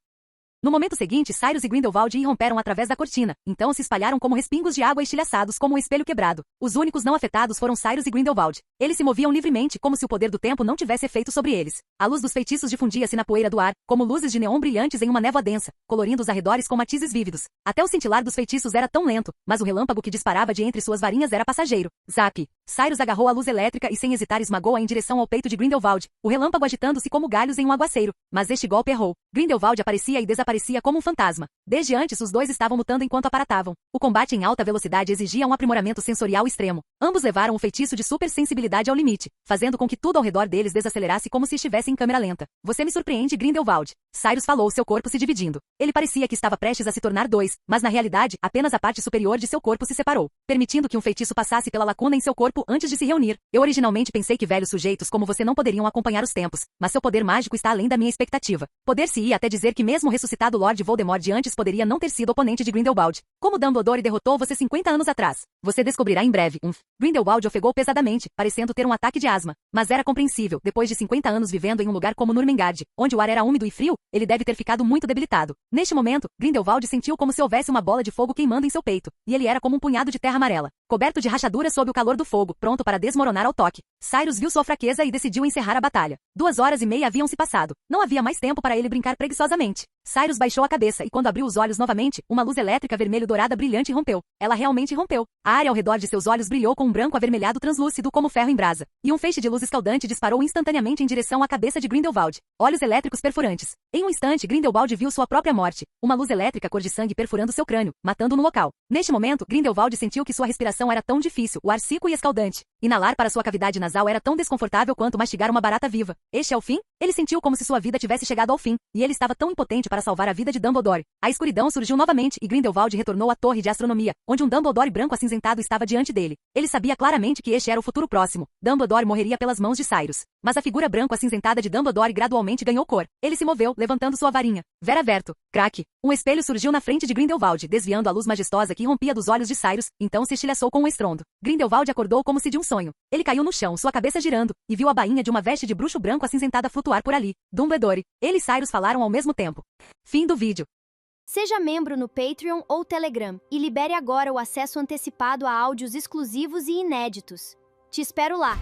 No momento seguinte, Cyrus e Grindelwald irromperam através da cortina, então se espalharam como respingos de água estilhaçados como um espelho quebrado. Os únicos não afetados foram Cyrus e Grindelwald. Eles se moviam livremente, como se o poder do tempo não tivesse efeito sobre eles. A luz dos feitiços difundia-se na poeira do ar, como luzes de neon brilhantes em uma névoa densa, colorindo os arredores com matizes vívidos. Até o cintilar dos feitiços era tão lento, mas o relâmpago que disparava de entre suas varinhas era passageiro. Zap! Cyrus agarrou a luz elétrica e sem hesitar esmagou-a em direção ao peito de Grindelwald, o relâmpago agitando-se como galhos em um aguaceiro. Mas este golpe errou. Grindelwald aparecia e desaparecia como um fantasma. Desde antes, os dois estavam lutando enquanto aparatavam. O combate em alta velocidade exigia um aprimoramento sensorial extremo. Ambos levaram o feitiço de super sensibilidade ao limite, fazendo com que tudo ao redor deles desacelerasse como se estivesse em câmera lenta. Você me surpreende, Grindelwald. Cyrus falou, seu corpo se dividindo. Ele parecia que estava prestes a se tornar dois, mas na realidade, apenas a parte superior de seu corpo se separou, permitindo que um feitiço passasse pela lacuna em seu corpo antes de se reunir. Eu originalmente pensei que velhos sujeitos como você não poderiam acompanhar os tempos, mas seu poder mágico está além da minha expectativa. Poder-se-ia até dizer que mesmo o ressuscitado Lord Voldemort de antes poderia não ter sido oponente de Grindelwald. Como Dumbledore derrotou você 50 anos atrás? Você descobrirá em breve. Grindelwald ofegou pesadamente, parecendo ter um ataque de asma. Mas era compreensível, depois de 50 anos vivendo em um lugar como Nurmengard, onde o ar era úmido e frio, ele deve ter ficado muito debilitado. Neste momento, Grindelwald sentiu como se houvesse uma bola de fogo queimando em seu peito, e ele era como um punhado de terra amarela, coberto de rachaduras sob o calor do fogo, pronto para desmoronar ao toque. Cyrus viu sua fraqueza e decidiu encerrar a batalha. 2 horas e meia haviam se passado. Não havia mais tempo para ele brincar preguiçosamente. Cyrus baixou a cabeça e quando abriu os olhos novamente, uma luz elétrica vermelho-dourada brilhante rompeu. Ela realmente rompeu. A área ao redor de seus olhos brilhou com um branco avermelhado translúcido como ferro em brasa. E um feixe de luz escaldante disparou instantaneamente em direção à cabeça de Grindelwald. Olhos elétricos perfurantes. Em um instante, Grindelwald viu sua própria morte. Uma luz elétrica cor de sangue perfurando seu crânio, matando no local. Neste momento, Grindelwald sentiu que sua respiração era tão difícil, o ar seco e escaldante. Inalar para sua cavidade nasal era tão desconfortável quanto mastigar uma barata viva. Este é o fim? Ele sentiu como se sua vida tivesse chegado ao fim, e ele estava tão impotente para salvar a vida de Dumbledore. A escuridão surgiu novamente e Grindelwald retornou à torre de astronomia, onde um Dumbledore branco acinzentado estava diante dele. Ele sabia claramente que este era o futuro próximo. Dumbledore morreria pelas mãos de Cyrus. Mas a figura branco acinzentada de Dumbledore gradualmente ganhou cor. Ele se moveu, levantando sua varinha. Vera Verto. Craque. Um espelho surgiu na frente de Grindelwald, desviando a luz majestosa que irrompia dos olhos de Cyrus, então se estilhaçou com um estrondo. Grindelwald acordou como se de um sonho. Ele caiu no chão, sua cabeça girando, e viu a bainha de uma veste de bruxo branco acinzentada flutuar por ali. Dumbledore. Ele e Cyrus falaram ao mesmo tempo. Fim do vídeo. Seja membro no Patreon ou Telegram e libere agora o acesso antecipado a áudios exclusivos e inéditos. Te espero lá!